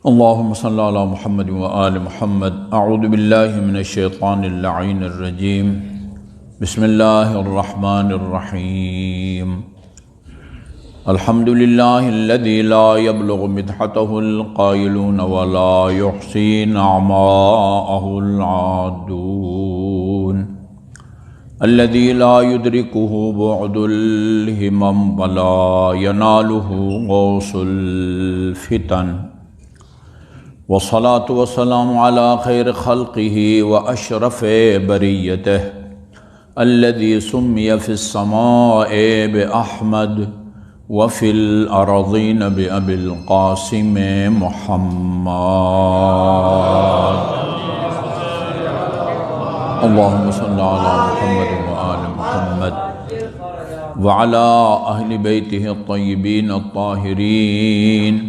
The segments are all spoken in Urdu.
اللهم صل على محمد وآل محمد. اعوذ باللہ من الشیطان اللعین الرجیم. بسم اللہ الرحمن الرحیم. الحمد للہ الذی لا يبلغ مدحته القائلون ولا يحصي نعماءه العادون. الذي لا يدركه بعد الهمم ولا يناله غوص الفتن. والصلاة والسلام على خير خلقه وأشرف بريته الذي سمي في السماء بأحمد وفي الأرضين بأبي القاسم محمد. اللهم صل على محمد وآل محمد وعلى أهل بيته الطيبين الطاهرين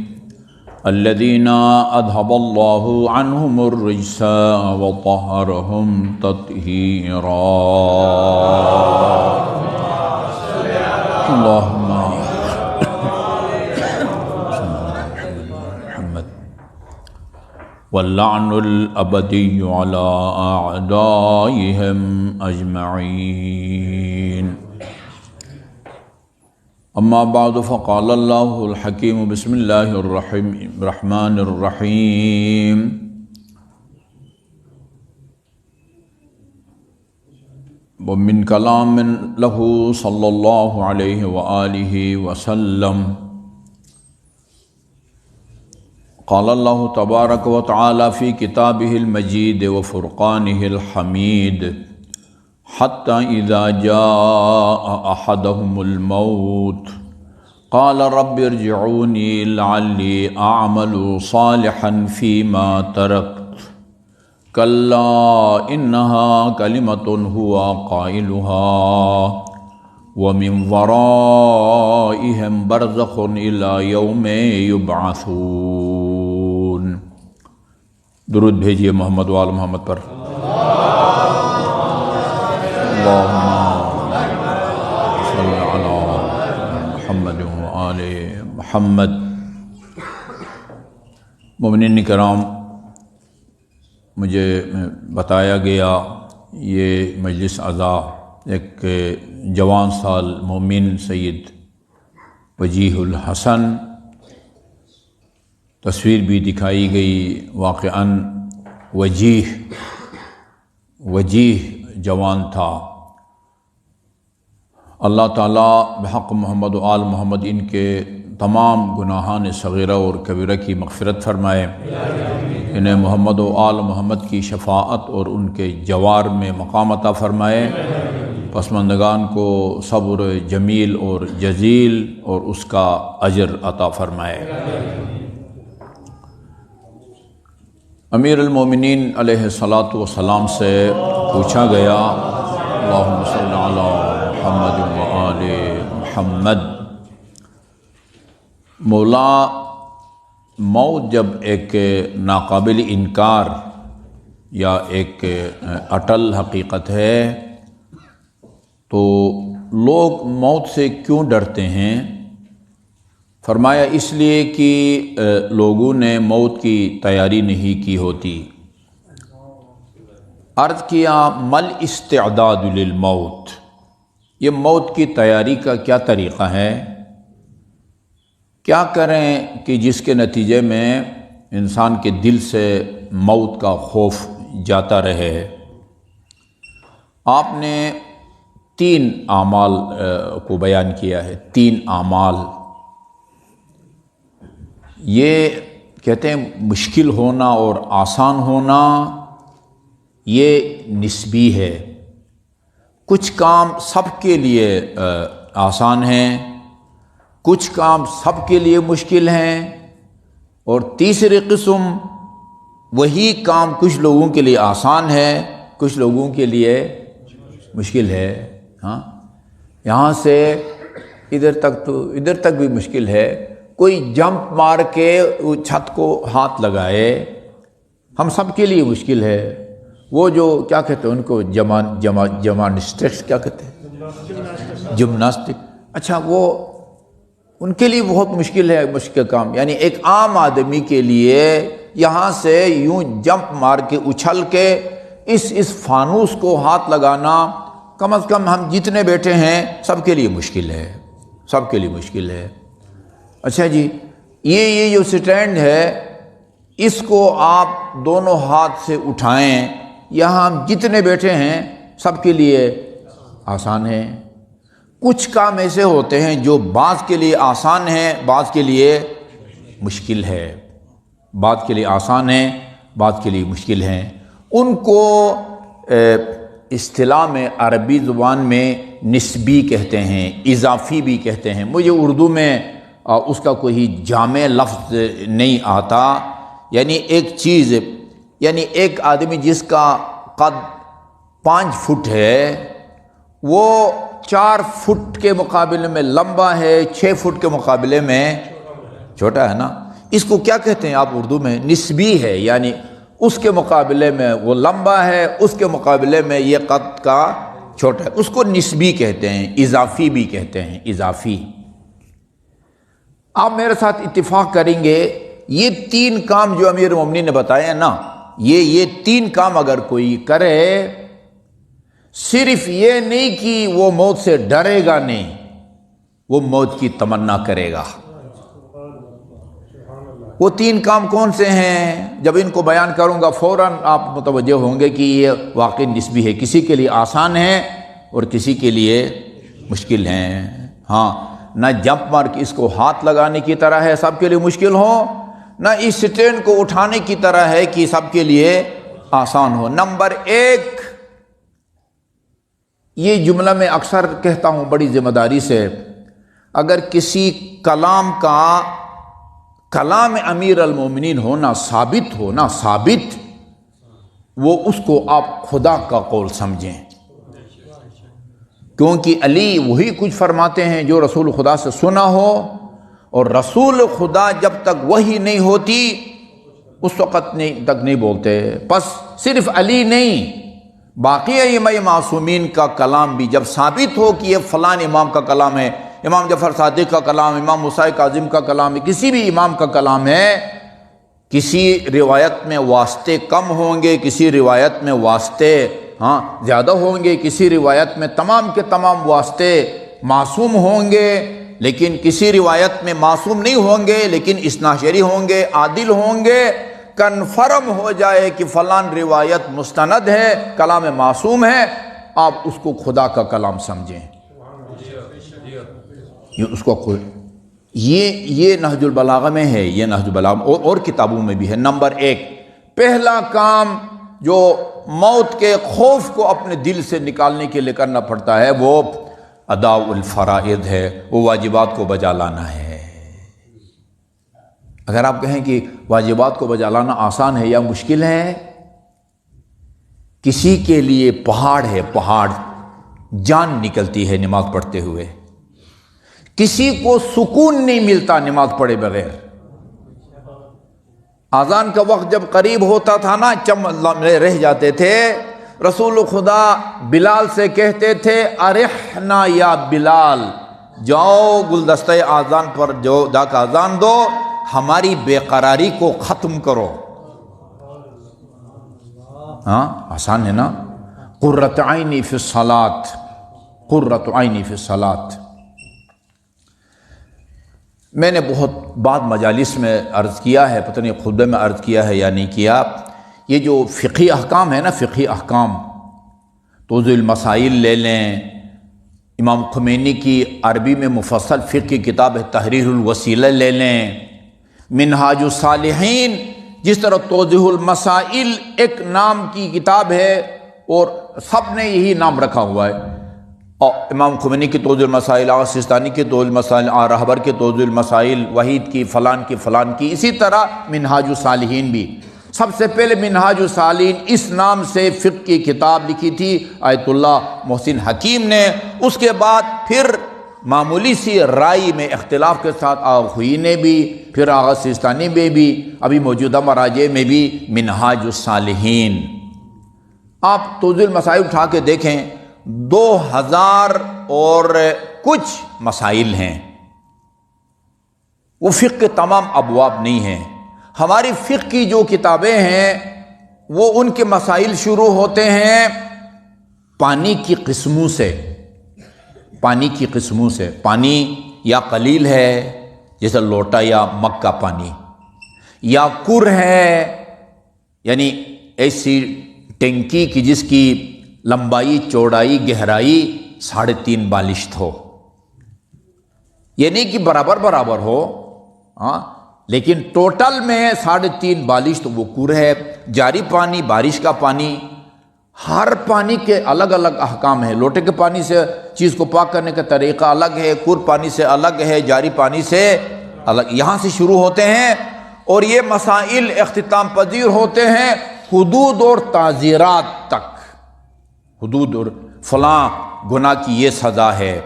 الذين أذهب الله عنهم الرجس وطهرهم تطهيرا. اللهم صل على محمد. واللعن الأبدي على أعدائهم أجمعين. اما بعد فقال اللہ الحکیم بسم اللہ الرحمن الرحیم. ومن کلام له صلی اللہ علیہ وآلہ وسلم قال اللہ تبارک وتعالی فی کتابہ المجید وفرقانہ الحمید حتى إذا جاء أحدهم الموت قال رب ارجعوني لعلي أعمل صالحا فيما تركت كلا إنها كلمة هو قائلها ومن ورائهم برزخ إلى يوم يبعثون. درود بھیجیے محمد وآل محمد پر. اللہم صل علی محمد وآل محمد. مومنین کرام، مجھے بتایا گیا یہ مجلس اعضاء ایک جوان سال مومن سید وجیہ الحسن، تصویر بھی دکھائی گئی، واقعاً وجیہ جوان تھا. اللہ تعالیٰ بحق محمد و آل محمد ان کے تمام گناہان صغیرہ اور کبیرہ کی مغفرت فرمائے. انہیں محمد و آل محمد کی شفاعت اور ان کے جوار میں مقام عطا فرمائے. پسماندگان کو صبر جمیل اور جزیل اور اس کا اجر عطا فرمائے. امیر المومنین علیہ الصلاۃ والسلام سے پوچھا گیا اللہم صل علی محمد وآل محمد. مولا، موت جب ایک ناقابل انکار یا ایک اٹل حقیقت ہے تو لوگ موت سے کیوں ڈرتے ہیں؟ فرمایا اس لیے کہ لوگوں نے موت کی تیاری نہیں کی ہوتی. عرض کیا مل استعداد للموت، یہ موت کی تیاری کا کیا طریقہ ہے؟ کیا کریں کہ جس کے نتیجے میں انسان کے دل سے موت کا خوف جاتا رہے؟ آپ نے 3 اعمال کو بیان کیا ہے. 3 اعمال یہ کہتے ہیں مشکل ہونا اور آسان ہونا یہ نسبی ہے. کچھ کام سب کے لیے آسان ہیں، کچھ کام سب کے لیے مشکل ہیں، اور تیسری قسم وہی کام کچھ لوگوں کے لیے آسان ہے، کچھ لوگوں کے لیے مشکل ہے. ہاں، یہاں سے ادھر تک تو ادھر تک بھی مشکل ہے. کوئی جمپ مار کے چھت کو ہاتھ لگائے، ہم سب کے لیے مشکل ہے. وہ جو کیا کہتے ہیں ان کو جمناسٹکس کیا کہتے ہیں، جمناسٹک. اچھا، وہ ان کے لیے بہت مشکل ہے، مشکل کام. یعنی ایک عام آدمی کے لیے یہاں سے یوں جمپ مار کے اچھل کے اس فانوس کو ہاتھ لگانا کم از کم ہم جتنے بیٹھے ہیں سب کے لیے مشکل ہے، سب کے لیے مشکل ہے. اچھا جی، یہ جو سٹینڈ ہے اس کو آپ دونوں ہاتھ سے اٹھائیں، یہاں ہم جتنے بیٹھے ہیں سب کے لیے آسان ہے. کچھ کام ایسے ہوتے ہیں جو بعض کے لیے آسان ہیں، بعض کے لیے مشکل ہے، بعض کے لیے آسان ہیں، بعض کے لیے مشکل ہیں. ان کو اصطلاح میں عربی زبان میں نسبی کہتے ہیں، اضافی بھی کہتے ہیں. مجھے اردو میں اس کا کوئی جامع لفظ نہیں آتا. یعنی ایک چیز، یعنی ایک آدمی جس کا قد 5 فٹ ہے وہ 4 فٹ کے مقابلے میں لمبا ہے، 6 فٹ کے مقابلے میں چھوٹا ہے نا. اس کو کیا کہتے ہیں آپ اردو میں؟ نسبی ہے. یعنی اس کے مقابلے میں وہ لمبا ہے، اس کے مقابلے میں یہ قد کا چھوٹا ہے. اس کو نسبی کہتے ہیں، اضافی بھی کہتے ہیں، اضافی. آپ میرے ساتھ اتفاق کریں گے یہ 3 کام جو امیر المومنین نے بتائے ہیں نا، یہ 3 کام اگر کوئی کرے، صرف یہ نہیں کہ وہ موت سے ڈرے گا، نہیں، وہ موت کی تمنا کرے گا. وہ 3 کام کون سے ہیں؟ جب ان کو بیان کروں گا فوراً آپ متوجہ ہوں گے کہ یہ واقعی نسبی ہے. کسی کے لیے آسان ہے اور کسی کے لیے مشکل ہیں. ہاں، نہ جمپ مار کے اس کو ہاتھ لگانے کی طرح ہے سب کے لیے مشکل ہو، نہ اس سٹینڈ کو اٹھانے کی طرح ہے کہ سب کے لیے آسان ہو. نمبر 1، یہ جملہ میں اکثر کہتا ہوں بڑی ذمہ داری سے، اگر کسی کلام کا کلام امیر المومنین ہونا ثابت، وہ اس کو آپ خدا کا قول سمجھیں. کیونکہ علی وہی کچھ فرماتے ہیں جو رسول خدا سے سنا ہو، اور رسول خدا جب تک وحی نہیں ہوتی اس وقت تک نہیں بولتے. پس صرف علی نہیں، باقی ائمہ معصومین کا کلام بھی جب ثابت ہو کہ یہ فلاں امام کا کلام ہے، امام جعفر صادق کا کلام، امام موسیٰ کاظم کا کلام ہے، کسی بھی امام کا کلام ہے، کسی روایت میں واسطے کم ہوں گے، کسی روایت میں واسطے زیادہ ہوں گے، کسی روایت میں تمام کے تمام واسطے معصوم ہوں گے، لیکن کسی روایت میں معصوم نہیں ہوں گے لیکن اثنا عشری ہوں گے، عادل ہوں گے. کنفرم ہو جائے کہ فلان روایت مستند ہے، کلام معصوم ہے، آپ اس کو خدا کا کلام سمجھیں. اس کو یہ نہج البلاغہ میں ہے، یہ نہج البلاغہ اور کتابوں میں بھی ہے. نمبر 1، پہلا کام جو موت کے خوف کو اپنے دل سے نکالنے کے لیے کرنا پڑتا ہے وہ ادا الفرائض ہے، وہ واجبات کو بجا لانا ہے. اگر آپ کہیں کہ واجبات کو بجا لانا آسان ہے یا مشکل ہے، کسی کے لیے پہاڑ ہے، پہاڑ، جان نکلتی ہے نماز پڑھتے ہوئے. کسی کو سکون نہیں ملتا نماز پڑھے بغیر. اذان کا وقت جب قریب ہوتا تھا نا، رہ جاتے تھے، رسول خدا بلال سے کہتے تھے ارحنا یا بلال، جاؤ گلدستہ اذان پر جا کے اذان دو، ہماری بے قراری کو ختم کرو. ہاں آسان ہے نا. قرۃ عینی فی الصلاۃ، قرۃ عینی فی الصلاۃ. میں نے بہت بعد مجالس میں عرض کیا ہے، پتہ نہیں خطبے میں عرض کیا ہے یا نہیں کیا، یہ جو فقہی احکام ہے نا، فقہی احکام، توضیح المسائل لے لیں، امام خمینی کی عربی میں مفصل فقہ کی کتاب ہے تحریر الوسیلہ لے لیں، منہاج الصالحین، جس طرح توضیح المسائل ایک نام کی کتاب ہے اور سب نے یہی نام رکھا ہوا ہے. اور امام خمینی کی توضیح المسائل، آغا سیستانی کی توضیح المسائل، رہبر کی توضیح المسائل، وحید کی، فلان کی، اسی طرح منہاج الصالحین بھی. سب سے پہلے منہاج الصالحین اس نام سے فقہ کی کتاب لکھی تھی آیت اللہ محسن حکیم نے. اس کے بعد پھر معمولی سی رائے میں اختلاف کے ساتھ آغا خوئی نے بھی، پھر آغا سیستانی میں بھی، ابھی موجودہ مراجع میں بھی منہاج الصالحین. آپ توضیح المسائل اٹھا کے دیکھیں، 2000 اور کچھ مسائل ہیں. وہ فقہ کے تمام ابواب نہیں ہیں. ہماری فقہ کی جو کتابیں ہیں وہ ان کے مسائل شروع ہوتے ہیں پانی کی قسموں سے. پانی کی قسموں سے، پانی یا قلیل ہے جیسے لوٹا یا مگ کا پانی، یا کر ہے یعنی ایسی ٹینکی کی جس کی لمبائی چوڑائی گہرائی 3.5 بالشت ہو. یہ نہیں کہ برابر برابر ہو لیکن ٹوٹل میں 3.5 بالشت وہ کر ہے. جاری پانی، بارش کا پانی، ہر پانی کے الگ الگ احکام ہیں. لوٹے کے پانی سے چیز کو پاک کرنے کا طریقہ الگ ہے، کر پانی سے الگ ہے، جاری پانی سے الگ. یہاں سے شروع ہوتے ہیں اور یہ مسائل اختتام پذیر ہوتے ہیں حدود اور تعزیرات تک. حدود اور فلاں گناہ کی یہ سزا ہے.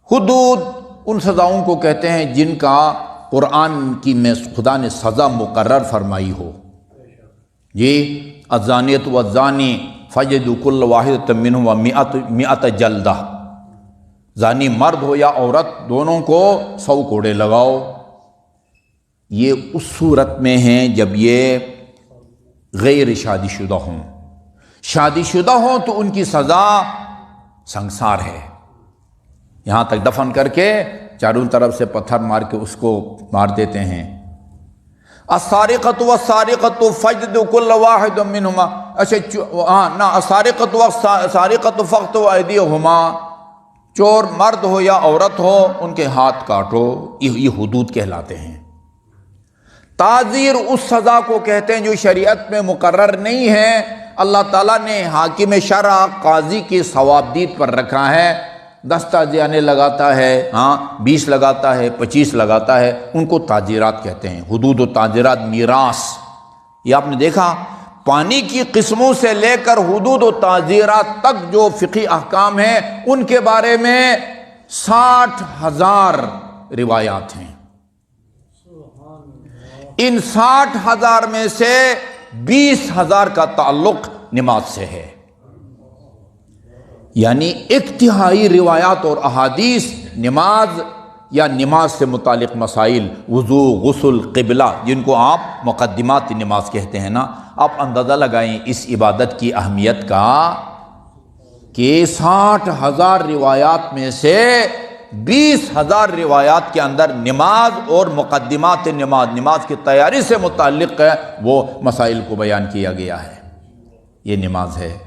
حدود ان سزاؤں کو کہتے ہیں جن کا قرآن کی میں خدا نے سزا مقرر فرمائی ہو. جی الزانیۃ والزانی فجلدوا کل واحد منہما مئۃ جلدہ. زانی مرد ہو یا عورت دونوں کو 100 کوڑے لگاؤ. یہ اس صورت میں ہیں جب یہ غیر شادی شدہ ہوں. شادی شدہ ہوں تو ان کی سزا سنگسار ہے. یہاں تک دفن کر کے چاروں طرف سے پتھر مار کے اس کو مار دیتے ہیں. السارقۃ والسارقۃ فجلدوا کل واحد منہما. اچھا نہ السارقۃ والسارقۃ فاقطعوا ایدیہما. چور مرد ہو یا عورت ہو ان کے ہاتھ کاٹو. یہ حدود کہلاتے ہیں. تعزیر اس سزا کو کہتے ہیں جو شریعت میں مقرر نہیں ہے، اللہ تعالیٰ نے حاکم شرع قاضی کی ثوابدید پر رکھا ہے. 10 تعزیرانے لگاتا ہے، 20 لگاتا ہے، 25 لگاتا ہے، ان کو تعزیرات کہتے ہیں. حدود و تعزیرات. میراث یہ آپ نے دیکھا پانی کی قسموں سے لے کر حدود و تعزیرات تک جو فقہی احکام ہیں ان کے بارے میں 60,000 روایات ہیں. ان 60,000 میں سے 20,000 کا تعلق نماز سے ہے. یعنی 1/3 روایات اور احادیث نماز یا نماز سے متعلق مسائل، وضو، غسل، قبلہ، جن کو آپ مقدمات نماز کہتے ہیں نا. آپ اندازہ لگائیں اس عبادت کی اہمیت کا کہ 60,000 روایات میں سے 20,000 روایات کے اندر نماز اور مقدمات نماز، نماز کی تیاری سے متعلق وہ مسائل کو بیان کیا گیا ہے. یہ نماز ہے.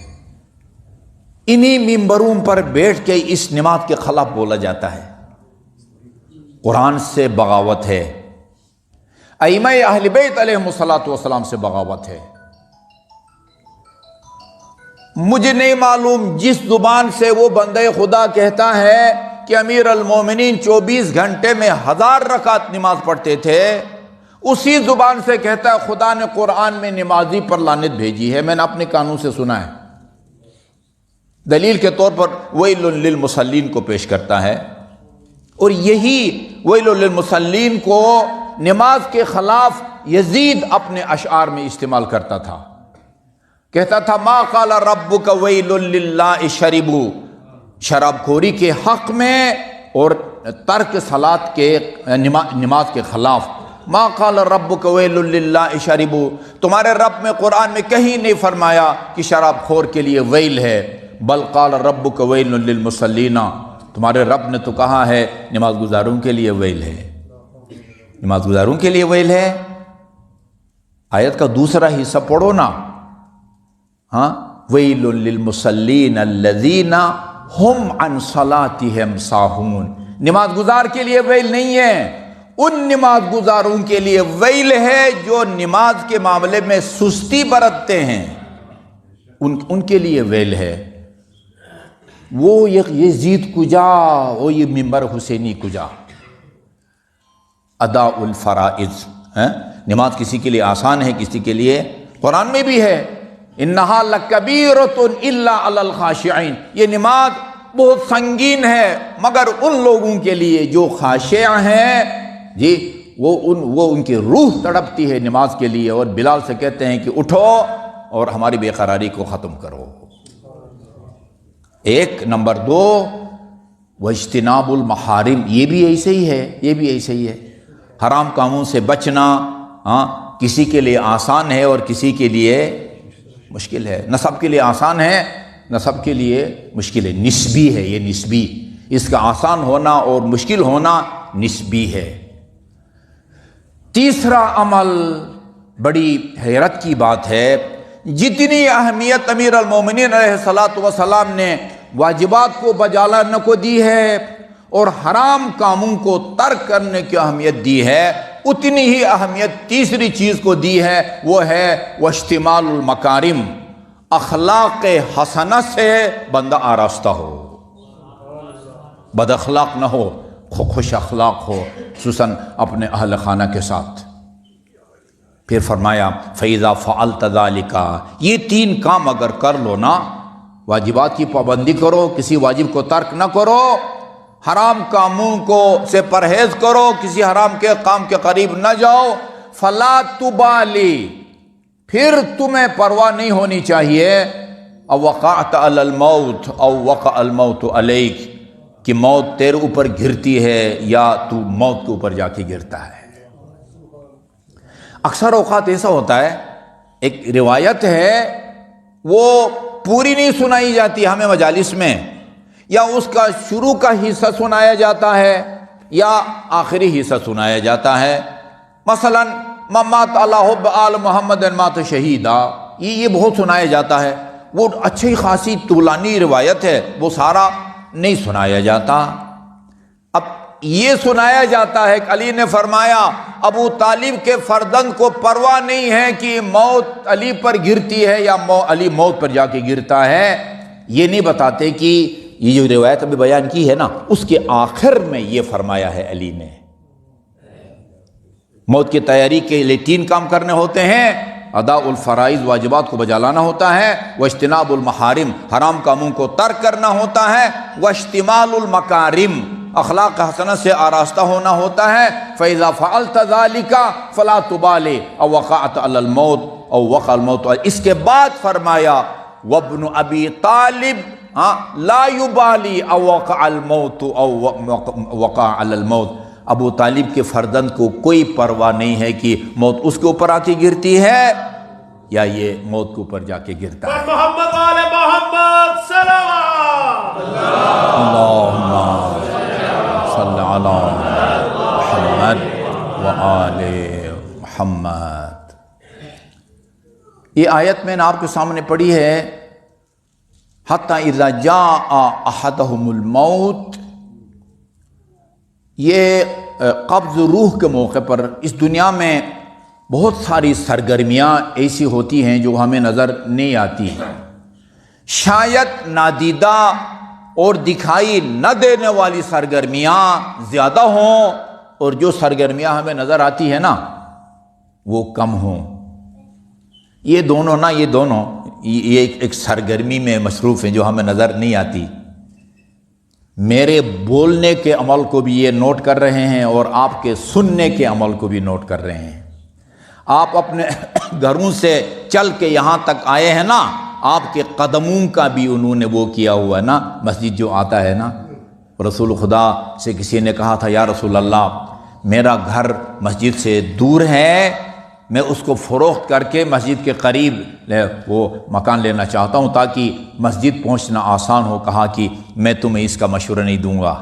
انہی ممبروں پر بیٹھ کے اس نماز کے خلاف بولا جاتا ہے. قرآن سے بغاوت ہے، ائمہ اہل بیت علیہم الصلاۃ والسلام سے بغاوت ہے. مجھے نہیں معلوم جس زبان سے وہ بندہ خدا کہتا ہے کہ امیر المومنین 24 گھنٹے میں 1000 رکعت نماز پڑھتے تھے، اسی زبان سے کہتا ہے خدا نے قرآن میں نمازی پر لعنت بھیجی ہے. میں نے اپنے کانوں سے سنا ہے. دلیل کے طور پر ویل للمصلین کو پیش کرتا ہے، اور یہی ویل للمصلین کو نماز کے خلاف یزید اپنے اشعار میں استعمال کرتا تھا. کہتا تھا ما قال ربک ویل للہ شربوا، شراب خوری کے حق میں اور ترک صلاۃ کے نماز کے خلاف. ما قال ربک ویل للہ شربوا، تمہارے رب میں قرآن میں کہیں نہیں فرمایا کہ شراب خور کے لیے ویل ہے، بل قال ربک ویل للمصلین، تمہارے رب نے تو کہا ہے نماز گزاروں کے لیے ویل ہے. نماز گزاروں کے لیے ویل ہے. آیت کا دوسرا حصہ پڑھو نا. ویل للمصلین الذین ہم عن صلاتہم ساہون. نماز گزار کے لیے ویل نہیں ہے، ان نماز گزاروں کے لیے ویل ہے جو نماز کے معاملے میں سستی برتتے ہیں. ان کے لیے ویل ہے. وہ یزید کجا، وہ یہ ممبر حسینی کجا. ادا الفرائض، نماز کسی کے لیے آسان ہے، کسی کے لیے قرآن میں بھی ہے انہا لکبیرۃ الا علی الخاشعین، یہ نماز بہت سنگین ہے مگر ان لوگوں کے لیے جو خاشع ہیں. جی وہ ان کی روح تڑپتی ہے نماز کے لیے، اور بلال سے کہتے ہیں کہ اٹھو اور ہماری بے قراری کو ختم کرو. ایک نمبر 2 واجتناب المحارم، یہ بھی ایسے ہی ہے، یہ بھی ایسے ہی ہے. حرام کاموں سے بچنا کسی کے لیے آسان ہے اور کسی کے لیے مشکل ہے، نہ سب کے لیے آسان ہے نہ سب کے لیے مشکل ہے، نسبی ہے، یہ نسبی، اس کا آسان ہونا اور مشکل ہونا نسبی ہے۔ تیسرا عمل بڑی حیرت کی بات ہے، جتنی اہمیت امیر المومنین علیہ الصلاۃ والسلام نے واجبات کو بجا لانے کو دی ہے اور حرام کاموں کو ترک کرنے کی اہمیت دی ہے، اتنی ہی اہمیت تیسری چیز کو دی ہے، وہ ہے واشتمال المکارم، اخلاق حسنہ سے بندہ آراستہ ہو، بد اخلاق نہ ہو، خوش اخلاق ہو، خصوصاً اپنے اہل خانہ کے ساتھ۔ پھر فرمایا فَإِذَا فَعَلْتَ ذَلِكَ، یہ تین کام اگر کر لو نا، واجبات کی پابندی کرو، کسی واجب کو ترک نہ کرو، حرام کاموں کو سے پرہیز کرو، کسی حرام کے کام کے قریب نہ جاؤ، فَلَا تُبَالِي، پھر تمہیں پرواہ نہیں ہونی چاہیے، او وقعت علی الموت او وقع الموت علیک، کہ موت تیرے اوپر گرتی ہے یا تو موت کے اوپر جا کے گرتا ہے۔ اکثر اوقات ایسا ہوتا ہے، ایک روایت ہے وہ پوری نہیں سنائی جاتی ہمیں مجالس میں، یا اس کا شروع کا حصہ سنایا جاتا ہے یا آخری حصہ سنایا جاتا ہے۔ مثلا مات اللہ حب آل محمد مات شہیدہ، یہ بہت سنایا جاتا ہے، وہ اچھی خاصی طولانی روایت ہے، وہ سارا نہیں سنایا جاتا۔ اب یہ سنایا جاتا ہے کہ علی نے فرمایا ابو طالب کے فرزند کو پرواہ نہیں ہے کہ موت علی پر گرتی ہے یا علی موت پر جا کے گرتا ہے، یہ نہیں بتاتے کہ یہ جو روایت ابھی بیان کی ہے نا، اس کے آخر میں یہ فرمایا ہے علی نے، موت کی تیاری کے لیے تین کام کرنے ہوتے ہیں، ادا الفرائض، واجبات کو بجا لانا ہوتا ہے، واجتناب المحارم، حرام کاموں کو ترک کرنا ہوتا ہے، واشتمال المکارم، اخلاق حسنہ سے آراستہ ہونا ہوتا ہے، فَإِذَا فَعَلْتَ ذَلِكَ فَلَا تُبَالِ او وقعت علی الموت او وقع الموت۔ اس کے بعد فرمایا وابن ابی طالب لا یبالی او وقع الموت او وقع علی الموت، ابو طالب کے فرزند کو کوئی پرواہ نہیں ہے کہ موت اس کے اوپر آ کے گرتی ہے یا یہ موت کے اوپر جا کے گرتا ہے۔ محمد آل محمد صلوات اللہم صلی علی محمد وآل محمد۔ یہ آیت میں نے آپ کے سامنے پڑھی ہے، حتی اذا جاء احدہم الموت، یہ قبض روح کے موقع پر اس دنیا میں بہت ساری سرگرمیاں ایسی ہوتی ہیں جو ہمیں نظر نہیں آتی، شاید نادیدہ اور دکھائی نہ دینے والی سرگرمیاں زیادہ ہوں اور جو سرگرمیاں ہمیں نظر آتی ہیں نا وہ کم ہوں۔ یہ دونوں ایک سرگرمی میں مصروف ہیں جو ہمیں نظر نہیں آتی۔ میرے بولنے کے عمل کو بھی یہ نوٹ کر رہے ہیں اور آپ کے سننے کے عمل کو بھی نوٹ کر رہے ہیں۔ آپ اپنے گھروں سے چل کے یہاں تک آئے ہیں نا، آپ کے قدموں کا بھی انہوں نے وہ کیا ہوا ہے نا، مسجد جو آتا ہے نا، رسول خدا سے کسی نے کہا تھا یا رسول اللہ میرا گھر مسجد سے دور ہے، میں اس کو فروخت کر کے مسجد کے قریب وہ مکان لینا چاہتا ہوں تاکہ مسجد پہنچنا آسان ہو۔ کہا کہ میں تمہیں اس کا مشورہ نہیں دوں گا،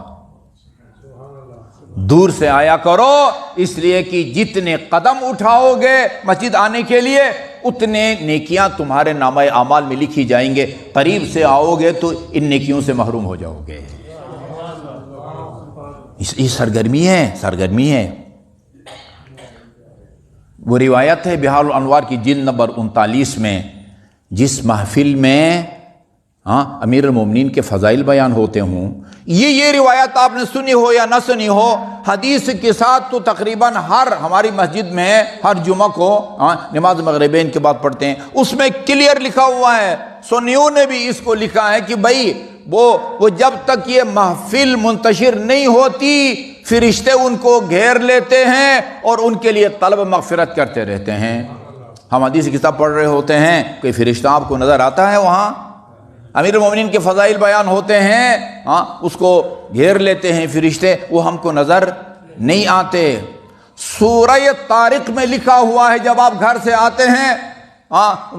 دور سے آیا کرو، اس لیے کہ جتنے قدم اٹھاؤ گے مسجد آنے کے لیے اتنے نیکیاں تمہارے نامہ اعمال میں لکھی جائیں گے، قریب سے آؤ گے تو ان نیکیوں سے محروم ہو جاؤ گے۔ یہ سرگرمی ہے۔ وہ روایت ہے بحار الانوار کی جلد نمبر 39 میں، جس محفل میں امیر المومنین کے فضائل بیان ہوتے ہوں، یہ روایت آپ نے سنی ہو یا نہ سنی ہو، حدیث کے ساتھ تو تقریباً ہماری مسجد میں ہر جمعہ کو نماز مغربین کے بعد پڑھتے ہیں، اس میں کلیئر لکھا ہوا ہے، سنیوں نے بھی اس کو لکھا ہے کہ بھائی وہ جب تک یہ محفل منتشر نہیں ہوتی فرشتے ان کو گھیر لیتے ہیں اور ان کے لیے طلب مغفرت کرتے رہتے ہیں۔ ہم حدیث کی کتاب پڑھ رہے ہوتے ہیں، کوئی فرشتہ آپ کو نظر آتا ہے وہاں؟ امیر المومنین کے فضائل بیان ہوتے ہیں، اس کو گھیر لیتے ہیں فرشتے، وہ ہم کو نظر نہیں آتے۔ سورہ طارق میں لکھا ہوا ہے جب آپ گھر سے آتے ہیں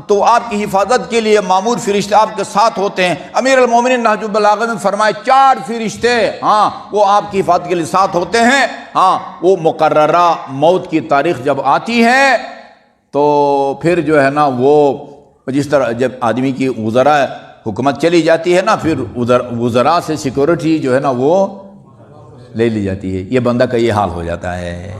تو آپ کی حفاظت کے لیے مامور فرشتے آپ کے ساتھ ہوتے ہیں. امیر المومنین نہج البلاغہ میں فرمائے 4 فرشتے وہ آپ کی حفاظت کے لیے ساتھ ہوتے ہیں. وہ مقررہ موت کی تاریخ جب آتی ہے تو پھر جو ہے نا وہ جس طرح جب آدمی کی وزراء حکومت چلی جاتی ہے نا پھر وزراء سے سیکورٹی جو ہے نا وہ لے لی جاتی ہے. یہ بندہ کا یہ حال ہو جاتا ہے.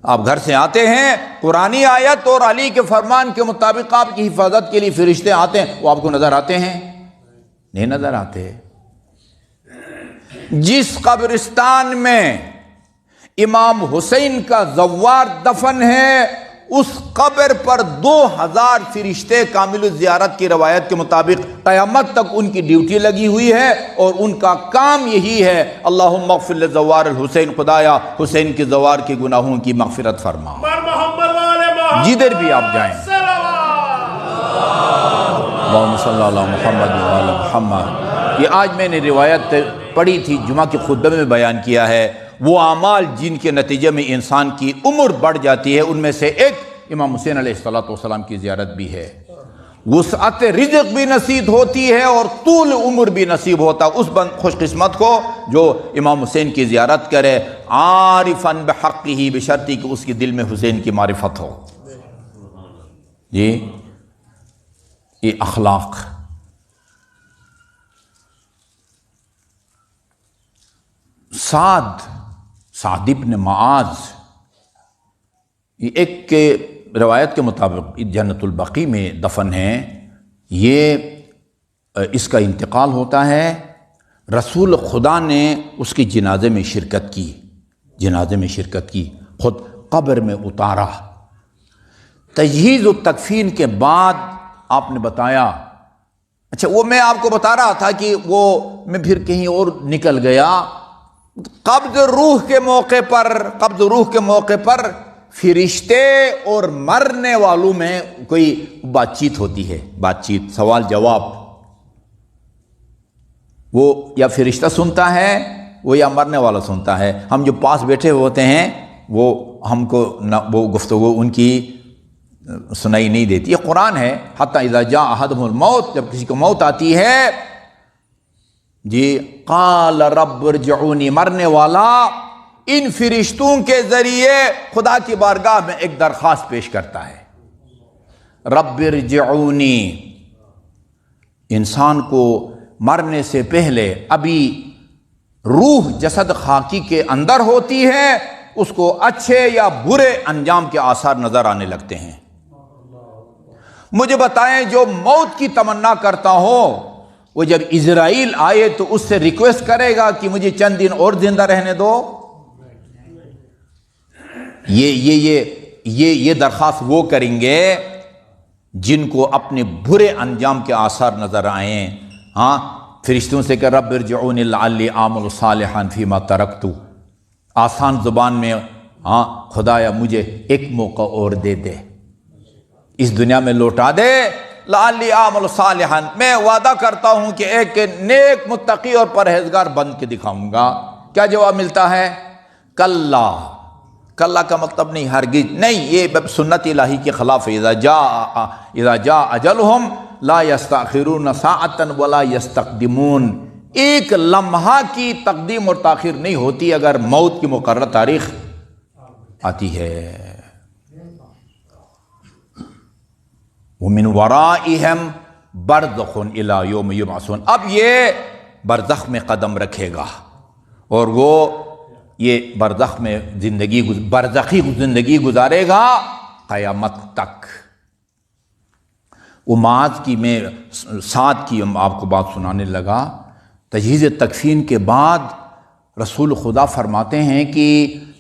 آپ گھر سے آتے ہیں قرآنی آیت اور علی کے فرمان کے مطابق آپ کی حفاظت کے لیے فرشتے آتے ہیں. وہ آپ کو نظر آتے ہیں؟ نہیں نظر آتے. جس قبرستان میں امام حسین کا زوار دفن ہے اس قبر پر 2000 فرشتے کامل الزیارت کی روایت کے مطابق قیامت تک ان کی ڈیوٹی لگی ہوئی ہے اور ان کا کام یہی ہے اللہم اغفر لزوار الحسین، خدایا حسین کے زوار کے گناہوں کی مغفرت فرما. جدھر بھی آپ جائیں اللہم صلی اللہ علیہ محمد وعلی محمد. یہ آج میں نے روایت پڑھی تھی، جمعہ کے خطبے میں بیان کیا ہے. وہ اعمال جن کے نتیجے میں انسان کی عمر بڑھ جاتی ہے ان میں سے ایک امام حسین علیہ السلام کی زیارت بھی ہے. وسعت رزق بھی نصیب ہوتی ہے اور طول عمر بھی نصیب ہوتا اس خوش قسمت کو جو امام حسین کی زیارت کرے عارفا بحقہ، بشرطی کہ اس کے دل میں حسین کی معرفت ہو. یہ اخلاق. سعد ابن معاذ یہ ایک روایت کے مطابق جنت البقیع میں دفن ہیں. اس کا انتقال ہوتا ہے، رسول خدا نے اس کی جنازے میں شرکت کی، خود قبر میں اتارا. تجہیز و تکفین کے بعد آپ نے بتایا، اچھا وہ میں آپ کو بتا رہا تھا کہ وہ میں پھر کہیں اور نکل گیا. قبض روح کے موقع پر فرشتے اور مرنے والوں میں کوئی بات چیت ہوتی ہے، سوال جواب. وہ یا فرشتہ سنتا ہے وہ یا مرنے والا سنتا ہے. ہم جو پاس بیٹھے ہوتے ہیں وہ ہم کو وہ گفتگو ان کی سنائی نہیں دیتی. یہ قرآن ہے. حتی اذا جاء احدهم الموت، جب کسی کو موت آتی ہے قال رب ارجعونی، مرنے والا ان فرشتوں کے ذریعے خدا کی بارگاہ میں ایک درخواست پیش کرتا ہے، رب ارجعونی. انسان کو مرنے سے پہلے ابھی روح جسد خاکی کے اندر ہوتی ہے، اس کو اچھے یا برے انجام کے آثار نظر آنے لگتے ہیں. مجھے بتائیں جو موت کی تمنا کرتا ہو وہ جب اسرائیل آئے تو اس سے ریکویسٹ کرے گا کہ مجھے چند دن اور زندہ رہنے دو؟ یہ درخواست وہ کریں گے جن کو اپنے برے انجام کے آثار نظر آئیں. فرشتوں سے کہ رب ارجعونی لعلی اعمل صالحا فیما ترکت. آسان زبان میں خدایا مجھے ایک موقع اور دے دے، اس دنیا میں لوٹا دے. لعلی اعمل صالحا، میں وعدہ کرتا ہوں کہ ایک نیک متقی اور پرہیزگار بن کے دکھاؤں گا. کیا جواب ملتا ہے؟ کلا. کلا کا مطلب نہیں ہرگز نہیں، یہ سنت الہی کے خلاف ہے. اذا جاء اجلہم لا یستأخرون ساعتا ولا یستقدمون. ایک لمحہ کی تقدیم اور تاخیر نہیں ہوتی اگر موت کی مقررہ تاریخ آتی ہے. وَمِنْ وَرَائِهِمْ بَرْزَخٌ إِلَى يَوْمِ يُبْعَثُونَ. اب یہ برزخ میں قدم رکھے گا اور وہ یہ برزخ میں برزخی زندگی گزارے گا قیامت تک. وہ معاذ کی میں سعد کی آپ کو بات سنانے لگا. تجہیز تکفین کے بعد رسول خدا فرماتے ہیں کہ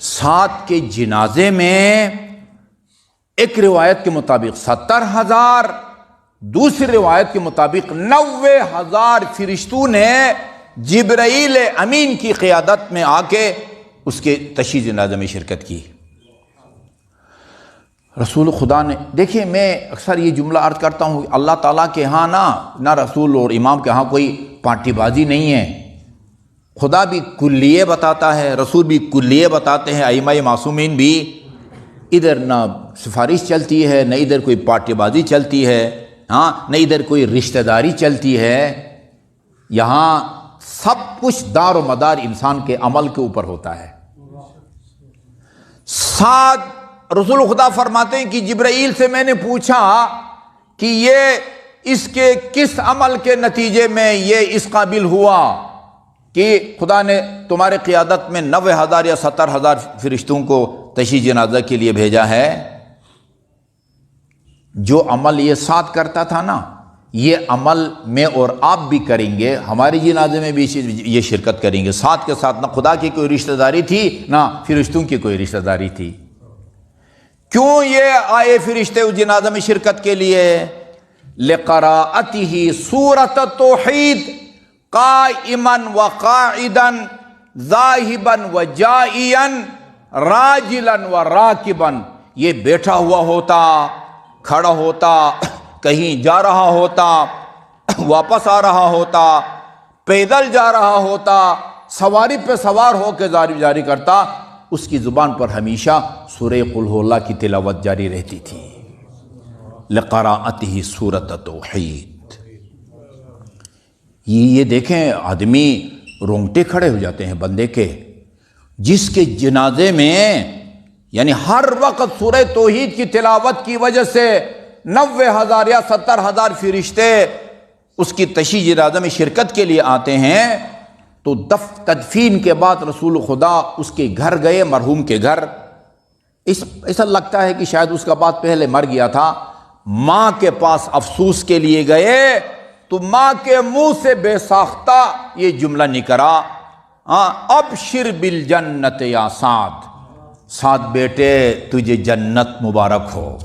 سعد کے جنازے میں ایک روایت کے مطابق 70,000، دوسری روایت کے مطابق 90,000 فرشتوں نے جبرائیل امین کی قیادت میں آ کے اس کے تشییع جنازے میں شرکت کی. رسول خدا نے دیکھیں، میں اکثر یہ جملہ عرض کرتا ہوں، اللہ تعالیٰ کے ہاں نہ رسول اور امام کے ہاں کوئی پارٹی بازی نہیں ہے. خدا بھی کلیے بتاتا ہے، رسول بھی کلیے بتاتے ہیں، ائمہ معصومین بھی ادھر نہ سفارش چلتی ہے، نہ ادھر کوئی پارٹی بازی چلتی ہے، ہاں نہ ادھر کوئی رشتہ داری چلتی ہے. یہاں سب کچھ دار و مدار انسان کے عمل کے اوپر ہوتا ہے. ساتھ رسول خدا فرماتے ہیں کہ جبرائیل سے میں نے پوچھا کہ یہ اس کے کس عمل کے نتیجے میں یہ اس قابل ہوا کہ خدا نے تمہارے قیادت میں 90,000 یا 70,000 فرشتوں کو تشییع جنازہ کے لیے بھیجا ہے. جو عمل یہ ساتھ کرتا تھا نا، یہ عمل میں اور آپ بھی کریں گے، ہمارے جنازے میں بھی یہ شرکت کریں گے. ساتھ کے ساتھ نہ خدا کی کوئی رشتہ داری تھی نہ فرشتوں کی کوئی رشتہ داری تھی. کیوں یہ آئے فرشتے اس جنازہ میں شرکت کے لیے؟ لقراءتہ سورۃ التوحید قائما وقاعدا ذاہبا وجائیا راجلا وراکبا. یہ بیٹھا ہوا ہوتا، کھڑا ہوتا، کہیں جا رہا ہوتا، واپس آ رہا ہوتا، پیدل جا رہا ہوتا، سواری پہ سوار ہو کے جاری کرتا. اس کی زبان پر ہمیشہ سورہ قل ہو اللہ کی تلاوت جاری رہتی تھی. لقراءتہ سورۃ التوحید. یہ دیکھیں، آدمی رونگٹے کھڑے ہو جاتے ہیں بندے کے، جس کے جنازے میں یعنی ہر وقت سورہ توحید کی تلاوت کی وجہ سے 90,000 یا 70,000 فرشتے اس کی تشییع جنازہ میں شرکت کے لیے آتے ہیں. تو تدفین کے بعد رسول خدا اس کے گھر گئے، مرحوم کے گھر. ایسا لگتا ہے کہ شاید اس کا باپ پہلے مر گیا تھا. ماں کے پاس افسوس کے لیے گئے تو ماں کے منہ سے بے ساختہ یہ جملہ نکلا، ابشر بالجنت یا سعد. سعد بیٹے تجھے جنت مبارک ہو.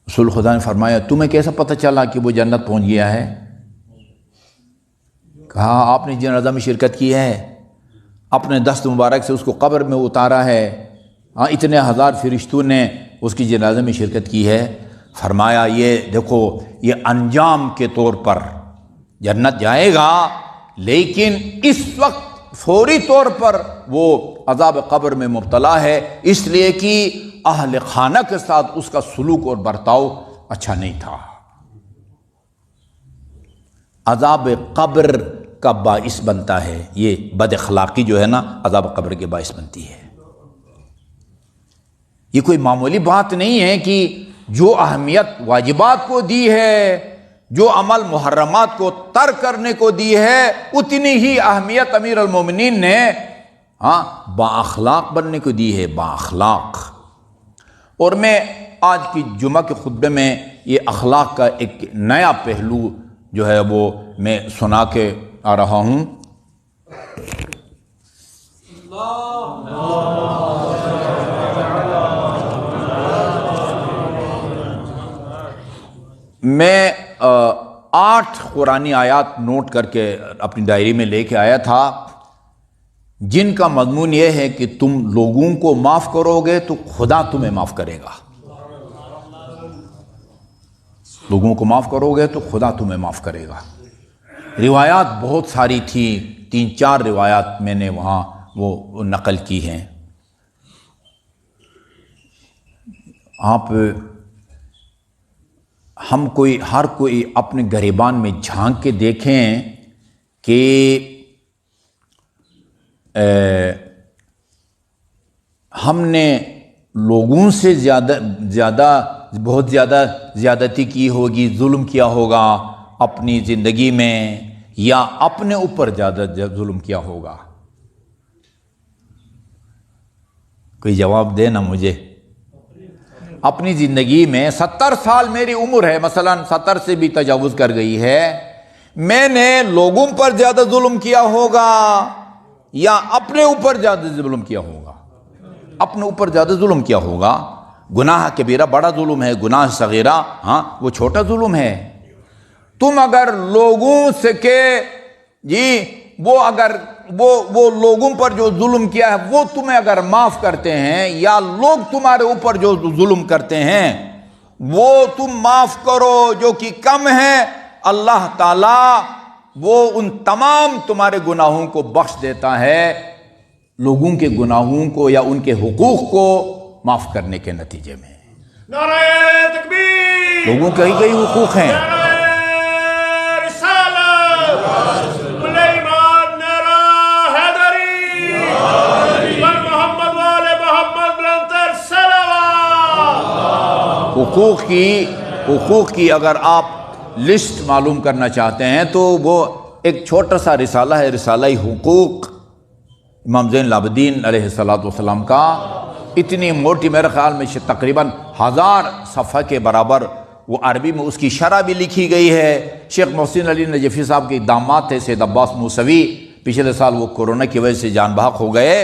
رسول خدا نے فرمایا تمہیں کیسا پتہ چلا کہ وہ جنت پہنچ گیا ہے؟ کہا آپ نے جنازہ میں شرکت کی ہے، اپنے دست مبارک سے اس کو قبر میں اتارا ہے، اتنے ہزار فرشتوں نے اس کی جنازے میں شرکت کی ہے. فرمایا یہ دیکھو، یہ انجام کے طور پر جنت جائے گا، لیکن اس وقت فوری طور پر وہ عذاب قبر میں مبتلا ہے، اس لیے کہ اہل خانہ کے ساتھ اس کا سلوک اور برتاؤ اچھا نہیں تھا. عذاب قبر کا باعث بنتا ہے، یہ بد اخلاقی جو ہے نا عذاب قبر کے باعث بنتی ہے. یہ کوئی معمولی بات نہیں ہے کہ جو اہمیت واجبات کو دی ہے، جو عمل محرمات کو ترک کرنے کو دی ہے، اتنی ہی اہمیت امیر المومنین نے با اخلاق بننے کو دی ہے، با اخلاق. اور میں آج کی جمعہ کے خطبے میں یہ اخلاق کا ایک نیا پہلو جو ہے وہ میں سنا کے آ رہا ہوں. میں 8 قرآنی آیات نوٹ کر کے اپنی ڈائری میں لے کے آیا تھا، جن کا مضمون یہ ہے کہ تم لوگوں کو معاف کرو گے تو خدا تمہیں معاف کرے گا. لوگوں کو معاف کرو گے تو خدا تمہیں معاف کرے گا. روایات بہت ساری تھی، 3-4 روایات میں نے وہاں وہ نقل کی ہیں. ہر کوئی اپنے گریبان میں جھانک کے دیکھیں کہ ہم نے لوگوں سے بہت زیادہ زیادتی کی ہوگی، ظلم کیا ہوگا اپنی زندگی میں، یا اپنے اوپر زیادہ ظلم کیا ہوگا. کوئی جواب دے نا مجھے. اپنی زندگی میں 70 سال میری عمر ہے، مثلا 70 سے بھی تجاوز کر گئی ہے، میں نے لوگوں پر زیادہ ظلم کیا ہوگا یا اپنے اوپر زیادہ ظلم کیا ہوگا؟ اپنے اوپر زیادہ ظلم کیا ہوگا. گناہ کبیرہ بڑا ظلم ہے، گناہ صغیرہ وہ چھوٹا ظلم ہے. تم اگر لوگوں سے کہ وہ لوگوں پر جو ظلم کیا ہے وہ تمہیں اگر معاف کرتے ہیں، یا لوگ تمہارے اوپر جو ظلم کرتے ہیں وہ تم معاف کرو جو کہ کم ہے، اللہ تعالی وہ ان تمام تمہارے گناہوں کو بخش دیتا ہے. لوگوں کے گناہوں کو یا ان کے حقوق کو معاف کرنے کے نتیجے میں۔ نعرہ تکبیر، لوگوں کے کئی حقوق ہیں، نعرہ رسالت، ملہ ایمان، نعرہ حیدری، بر محمد وآل محمد بلندتر صلوات۔ حقوق کی اگر آپ لسٹ معلوم کرنا چاہتے ہیں تو وہ ایک چھوٹا سا رسالہ ہے، رسالہ حقوق امام زین العابدین علیہ السلام کا، اتنی موٹی، میرے خیال میں تقریباً 1000 صفحہ کے برابر، وہ عربی میں اس کی شرح بھی لکھی گئی ہے۔ شیخ محسن علی نجفی صاحب کے داماد تھے سید عباس موسوی، پچھلے سال وہ کورونا کی وجہ سے جان بحق ہو گئے،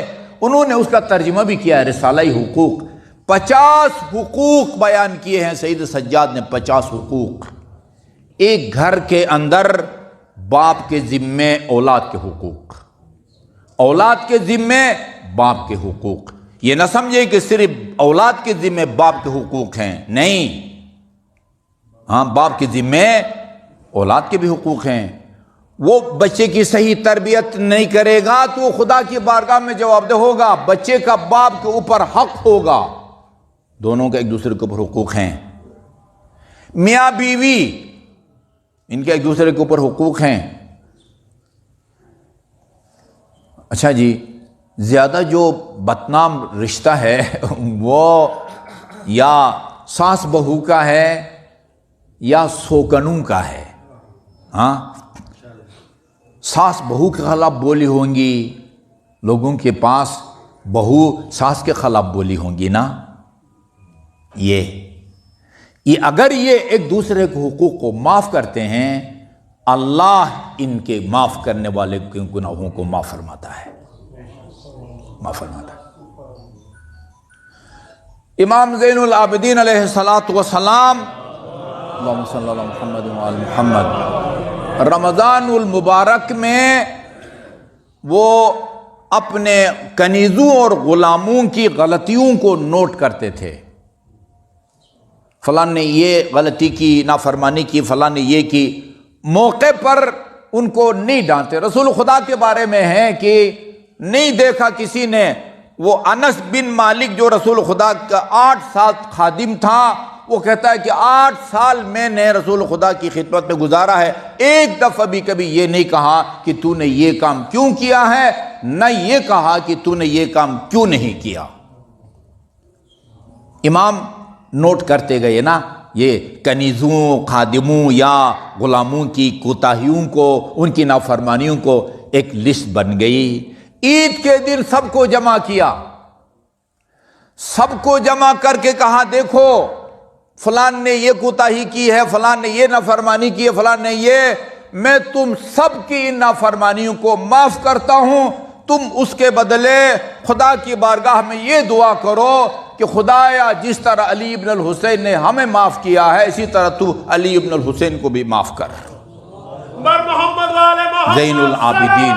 انہوں نے اس کا ترجمہ بھی کیا ہے، رسالہ حقوق۔ 50 حقوق بیان کیے ہیں سید سجاد نے، 50 حقوق۔ ایک گھر کے اندر باپ کے ذمے اولاد کے حقوق، اولاد کے ذمے باپ کے حقوق۔ یہ نہ سمجھے کہ صرف اولاد کے ذمے باپ کے حقوق ہیں، نہیں، ہاں، باپ کے ذمے اولاد کے بھی حقوق ہیں۔ وہ بچے کی صحیح تربیت نہیں کرے گا تو وہ خدا کی بارگاہ میں جواب دہ ہوگا، بچے کا باپ کے اوپر حق ہوگا، دونوں کے ایک دوسرے کے اوپر حقوق ہیں۔ میاں بیوی، ان کے ایک دوسرے کے اوپر حقوق ہیں۔ اچھا جی، زیادہ جو بدنام رشتہ ہے وہ یا ساس بہو کا ہے یا سوکنوں کا ہے۔ ہاں، ساس بہو کے خلاف بولی ہوں گی، لوگوں کے پاس بہو ساس کے خلاف بولی ہوں گی نا، یہ اگر یہ ایک دوسرے کے حقوق کو معاف کرتے ہیں، اللہ ان کے معاف کرنے والے کے گناہوں کو معاف فرماتا ہے، معاف فرماتا ہے۔ امام زین العابدین علیہ السلام، اللہم صلی اللہ محمد وعلی محمد، رمضان المبارک میں وہ اپنے کنیزوں اور غلاموں کی غلطیوں کو نوٹ کرتے تھے، فلاں نے یہ غلطی کی، نافرمانی کی، فلاں نے یہ کی، موقع پر ان کو نہیں ڈانٹتے۔ رسول خدا کے بارے میں ہے کہ نہیں دیکھا کسی نے، وہ انس بن مالک جو رسول خدا کا 8 سال خادم تھا، وہ کہتا ہے کہ 8 سال میں نے رسول خدا کی خدمت میں گزارا ہے، ایک دفعہ بھی کبھی یہ نہیں کہا کہ تو نے یہ کام کیوں کیا ہے، نہ یہ کہا کہ تو نے یہ کام کیوں نہیں کیا۔ امام نوٹ کرتے گئے نا، یہ کنیزوں، خادموں یا غلاموں کی کوتاہیوں کو، ان کی نافرمانیوں کو ایک لسٹ بن گئی۔ عید کے دن سب کو جمع کیا، سب کو جمع کر کے کہا دیکھو فلاں نے یہ کوتاہی کی ہے، فلاں نے یہ نافرمانی کی ہے، فلاں نے یہ، میں تم سب کی ان نافرمانیوں کو معاف کرتا ہوں، تم اس کے بدلے خدا کی بارگاہ میں یہ دعا کرو کہ خدایا جس طرح علی ابن الحسین نے ہمیں معاف کیا ہے، اسی طرح تو علی ابن الحسین کو بھی معاف کر۔ بر محمد والے محمد زین العابدین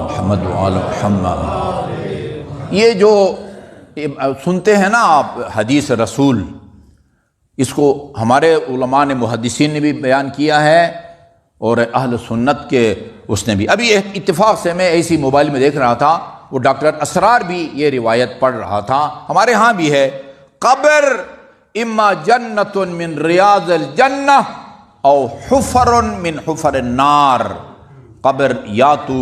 محمد وآل محمد۔ یہ جو سنتے ہیں نا آپ حدیث رسول، اس کو ہمارے علماء نے، محدثین نے بھی بیان کیا ہے، اور اہل سنت کے اس نے بھی۔ ابھی ایک اتفاق سے میں ایسی موبائل میں دیکھ رہا تھا، وہ ڈاکٹر اسرار بھی یہ روایت پڑھ رہا تھا، ہمارے ہاں بھی ہے، قبر اما جنت من ریاض الجنہ او حفر من حفر النار، قبر یا تو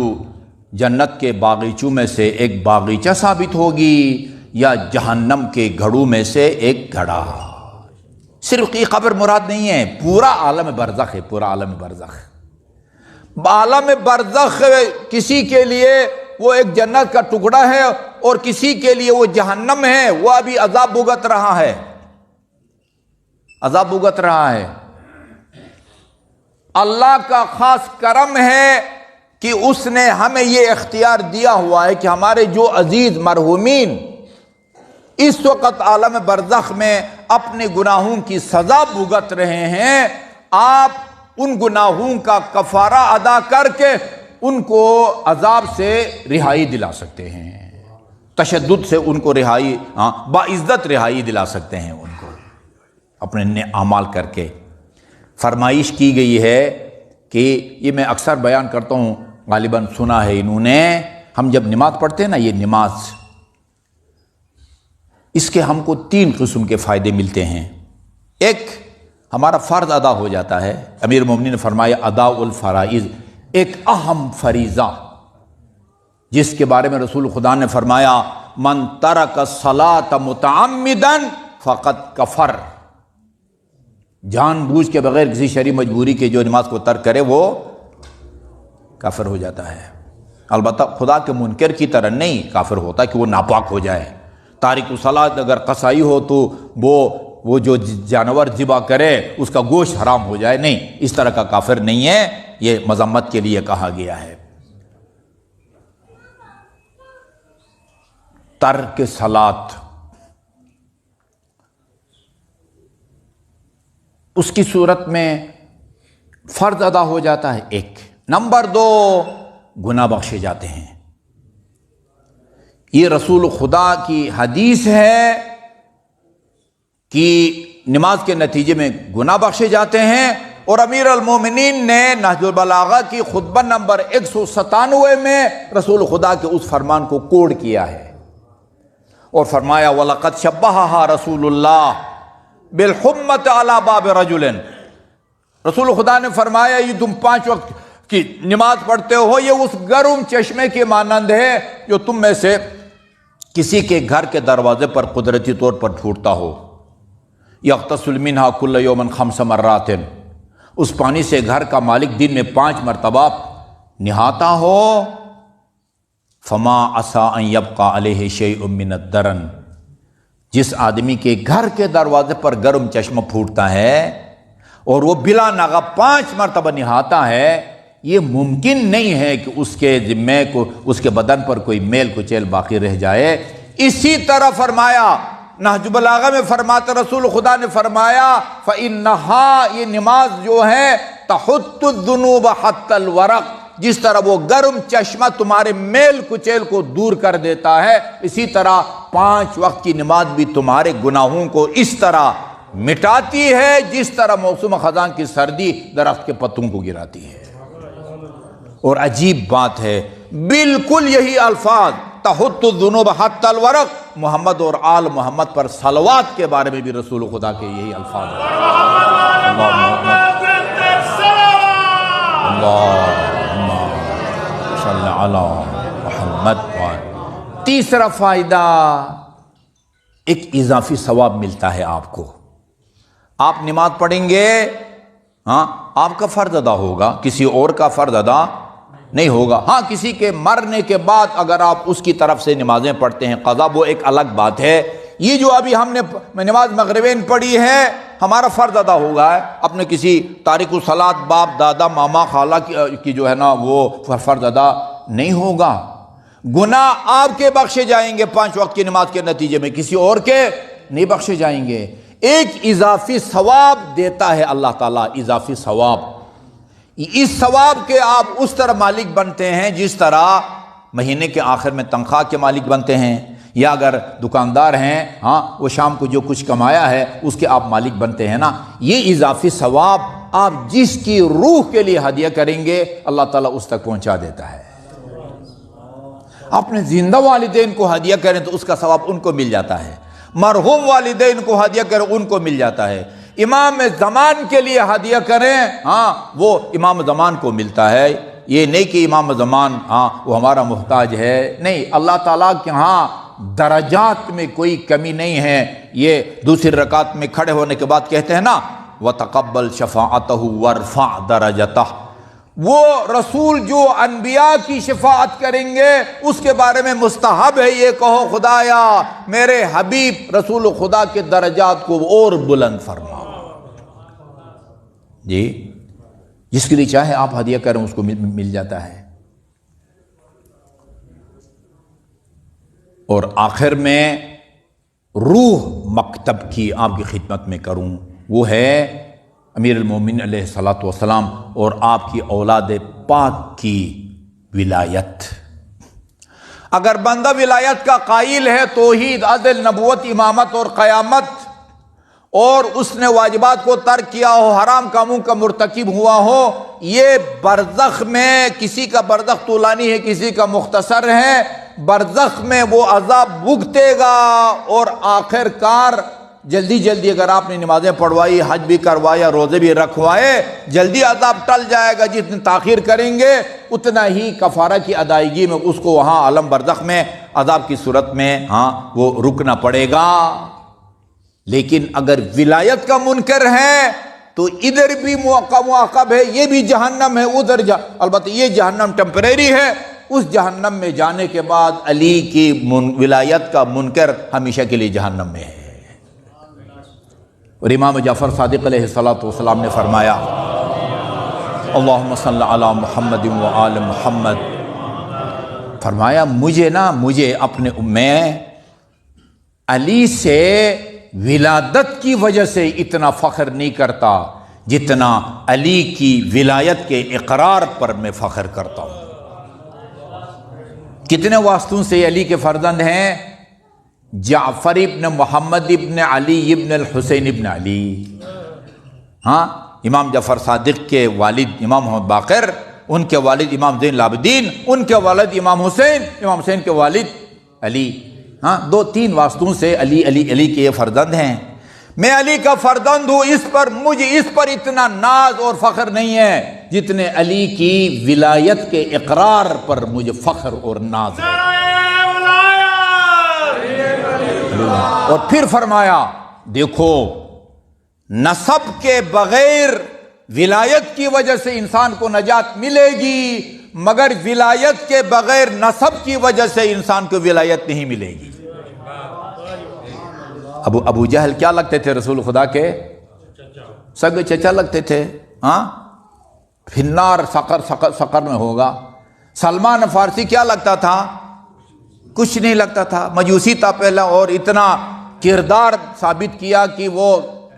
جنت کے باغیچوں میں سے ایک باغیچہ ثابت ہوگی یا جہنم کے گھڑوں میں سے ایک گھڑا۔ صرف یہ قبر مراد نہیں ہے، پورا عالم برزخ ہے، پورا عالم برزخ۔ عالم برزخ کسی کے لیے وہ ایک جنت کا ٹکڑا ہے اور کسی کے لیے وہ جہنم ہے، وہ ابھی عذاب بھگت رہا ہے، عذاب بھگت رہا ہے۔ اللہ کا خاص کرم ہے کہ اس نے ہمیں یہ اختیار دیا ہوا ہے کہ ہمارے جو عزیز مرحومین اس وقت عالم برزخ میں اپنے گناہوں کی سزا بھگت رہے ہیں، آپ ان گناہوں کا کفارہ ادا کر کے ان کو عذاب سے رہائی دلا سکتے ہیں، تشدد سے ان کو رہائی، باعزت رہائی دلا سکتے ہیں ان کو اپنے اعمال کر کے۔ فرمائش کی گئی ہے کہ یہ میں اکثر بیان کرتا ہوں، غالباً سنا ہے انہوں نے، ہم جب نماز پڑھتے ہیں نا، یہ نماز، اس کے ہم کو 3 قسم کے فائدے ملتے ہیں۔ ایک، ہمارا فرض ادا ہو جاتا ہے۔ امیر المومنین نے فرمایا اداء الفرائض ایک اہم فریضہ، جس کے بارے میں رسول خدا نے فرمایا من ترک الصلاۃ متعمدا فقد کفر، جان بوجھ کے بغیر کسی شرعی مجبوری کے جو نماز کو ترک کرے وہ کافر ہو جاتا ہے۔ البتہ خدا کے منکر کی طرح نہیں کافر ہوتا کہ وہ ناپاک ہو جائے۔ تارک الصلاۃ اگر قصائی ہو تو وہ جو جانور ذبح کرے اس کا گوشت حرام ہو جائے، نہیں، اس طرح کا کافر نہیں ہے، یہ مذمت کے لیے کہا گیا ہے۔ ترک صلاۃ، اس کی صورت میں فرض ادا ہو جاتا ہے ایک۔ نمبر 2، گناہ بخشے جاتے ہیں۔ یہ رسول خدا کی حدیث ہے کہ نماز کے نتیجے میں گناہ بخشے جاتے ہیں، اور امیر المومنین نے نہج البلاغہ کی خطبہ نمبر 197 میں رسول خدا کے اس فرمان کو کوڈ کیا ہے اور فرمایا وَلَقَدْ شَبَّهَهَا رسول اللہ بِالْحُمَّةِ عَلَى بَابِ رَجُلٍ، رسول خدا نے فرمایا یہ تم 5 وقت کی نماز پڑھتے ہو، یہ اس گرم چشمے کے مانند ہے جو تم میں سے کسی کے گھر کے دروازے پر قدرتی طور پر پھوٹتا ہو۔ یغتسل منہا کل یوم 5 مرات، اس پانی سے گھر کا مالک دن میں 5 مرتبہ نہاتا ہو۔ فما عسى ان يبقى علیہ شیء من الدرن، جس آدمی کے گھر کے دروازے پر گرم چشمہ پھوٹتا ہے اور وہ بلا ناغہ 5 مرتبہ نہاتا ہے، یہ ممکن نہیں ہے کہ اس کے ذمے کو، اس کے بدن پر کوئی میل کچیل باقی رہ جائے۔ اسی طرح فرمایا نہج البلاغہ میں فرماتا رسول خدا نے فرمایا فَإِنَّهَا، یہ نماز جو ہے تَحُطُّ الذُّنُوبَ حَتَّى الْوَرَقِ، جس طرح وہ گرم چشمہ تمہارے میل کچیل کو دور کر دیتا ہے، اسی طرح 5 وقت کی نماز بھی تمہارے گناہوں کو اس طرح مٹاتی ہے جس طرح موسم خزاں کی سردی درخت کے پتوں کو گراتی ہے۔ اور عجیب بات ہے، بالکل یہی الفاظ تحط الذنوب حتی الورق، محمد اور آل محمد پر صلوات کے بارے میں بھی رسول خدا کے یہی الفاظ ہیں۔ اللہم صلی علی محمد۔ تیسرا فائدہ، ایک اضافی ثواب ملتا ہے آپ کو۔ آپ نماز پڑھیں گے، ہاں، آپ کا فرض ادا ہوگا، کسی اور کا فرض ادا نہیں ہوگا۔ ہاں، کسی کے مرنے کے بعد اگر آپ اس کی طرف سے نمازیں پڑھتے ہیں قضا، وہ ایک الگ بات ہے۔ یہ جو ابھی ہم نے نماز مغربین پڑھی ہے، ہمارا فرض ادا ہوگا ہے، اپنے کسی تارک الصلاۃ باپ دادا ماما خالہ کی جو ہے نا وہ فرض ادا نہیں ہوگا۔ گناہ آپ کے بخشے جائیں گے 5 وقت کی نماز کے نتیجے میں، کسی اور کے نہیں بخشے جائیں گے۔ ایک اضافی ثواب دیتا ہے اللہ تعالیٰ، اضافی ثواب۔ اس ثواب کے آپ اس طرح مالک بنتے ہیں جس طرح مہینے کے آخر میں تنخواہ کے مالک بنتے ہیں، یا اگر دکاندار ہیں، ہاں، وہ شام کو جو کچھ کمایا ہے اس کے آپ مالک بنتے ہیں نا۔ یہ اضافی ثواب آپ جس کی روح کے لیے ہدیہ کریں گے اللہ تعالیٰ اس تک پہنچا دیتا ہے۔ اپنے زندہ والدین کو ہدیہ کریں تو اس کا ثواب ان کو مل جاتا ہے، مرحوم والدین کو ہدیہ کریں ان کو مل جاتا ہے، امام زمان کے لیے ہدیہ کریں، ہاں، وہ امام زمان کو ملتا ہے۔ یہ نہیں کہ امام زمان ہاں وہ ہمارا محتاج ہے، نہیں، اللہ تعالیٰ کے ہاں درجات میں کوئی کمی نہیں ہے۔ یہ دوسری رکعت میں کھڑے ہونے کے بعد کہتے ہیں نا وَتَقَبَّلْ شَفَاعَتَهُ وَارْفَعْ دَرَجَتَهُ، وہ رسول جو انبیاء کی شفاعت کریں گے اس کے بارے میں مستحب ہے یہ کہو خدایا میرے حبیب رسول خدا کے درجات کو اور بلند فرما۔ جی، جس کے لیے چاہے آپ ہدیہ کریں اس کو مل جاتا ہے۔ اور آخر میں روح مکتب کی آپ کی خدمت میں کروں، وہ ہے امیر المومنین علیہ الصلاۃ والسلام اور آپ کی اولاد پاک کی ولایت۔ اگر بندہ ولایت کا قائل ہے، توحید، عدل، نبوت، امامت اور قیامت اور اس نے واجبات کو ترک کیا ہو، حرام کاموں کا مرتکب ہوا ہو، یہ برزخ میں کسی کا برزخ طولانی ہے، کسی کا مختصر ہے، برزخ میں وہ عذاب بھگتے گا، اور آخر کار جلدی جلدی اگر آپ نے نمازیں پڑھوائی، حج بھی کروایا، روزے بھی رکھوائے، جلدی عذاب ٹل جائے گا۔ جتنی تاخیر کریں گے اتنا ہی کفارہ کی ادائیگی میں اس کو وہاں عالم برزخ میں عذاب کی صورت میں وہ رکنا پڑے گا۔ لیکن اگر ولایت کا منکر ہے تو ادھر بھی معاقب ہے، یہ بھی جہنم ہے، ادھر البتہ یہ جہنم ٹیمپریری ہے، اس جہنم میں جانے کے بعد علی کی ولایت کا منکر ہمیشہ کے لیے جہنم میں ہے۔ اور امام جعفر صادق علیہ السلام نے فرمایا، اللہم صلی علی محمد و آل محمد، فرمایا میں علی سے ولادت کی وجہ سے اتنا فخر نہیں کرتا جتنا علی کی ولایت کے اقرار پر میں فخر کرتا ہوں۔ کتنے واسطوں سے علی کے فرزند ہیں؟ جعفر ابن محمد ابن علی ابن الحسین ابن علی، امام جعفر صادق کے والد امام محمد باقر، ان کے والد امام زین العابدین، ان کے والد امام حسین کے والد علی، دو تین واسطوں سے علی علی علی کے یہ فرزند ہیں۔ میں علی کا فرزند ہوں، مجھے اس پر اتنا ناز اور فخر نہیں ہے جتنے علی کی ولایت کے اقرار پر مجھے فخر اور ناز ہے۔ اور پھر فرمایا، دیکھو نسب کے بغیر ولایت کی وجہ سے انسان کو نجات ملے گی، مگر ولایت کے بغیر نسب کی وجہ سے انسان کو ولایت نہیں ملے گی۔ ابو جہل کیا لگتے تھے رسول خدا کے؟ سگے چچا لگتے تھے، فنار سقر میں ہوگا۔ سلمان فارسی کیا لگتا تھا؟ کچھ نہیں لگتا تھا، مجوسی تھا پہلا، اور اتنا کردار ثابت کیا کہ وہ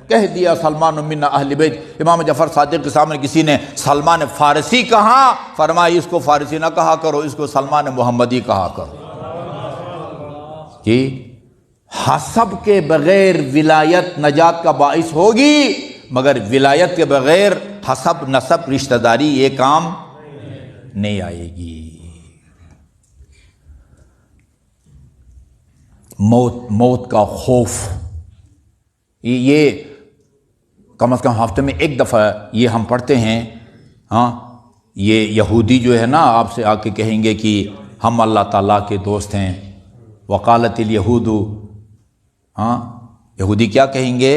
کہہ دیا سلمان من اہل بیت۔ امام جعفر صادق کے سامنے کسی نے سلمان فارسی کہا، فرمایا اس کو فارسی نہ کہا کرو، اس کو سلمان محمدی کہا کرو۔ کہ حسب کے بغیر ولایت نجات کا باعث ہوگی، مگر ولایت کے بغیر حسب نسب رشتہ داری یہ کام نہیں آئے گی۔ موت کا خوف، یہ کم از کم ہفتے میں ایک دفعہ یہ ہم پڑھتے ہیں۔ یہ یہودی جو ہے نا آپ سے آ کے کہیں گے کہ ہم اللہ تعالیٰ کے دوست ہیں، وقالت الیہود، یہودی کیا کہیں گے؟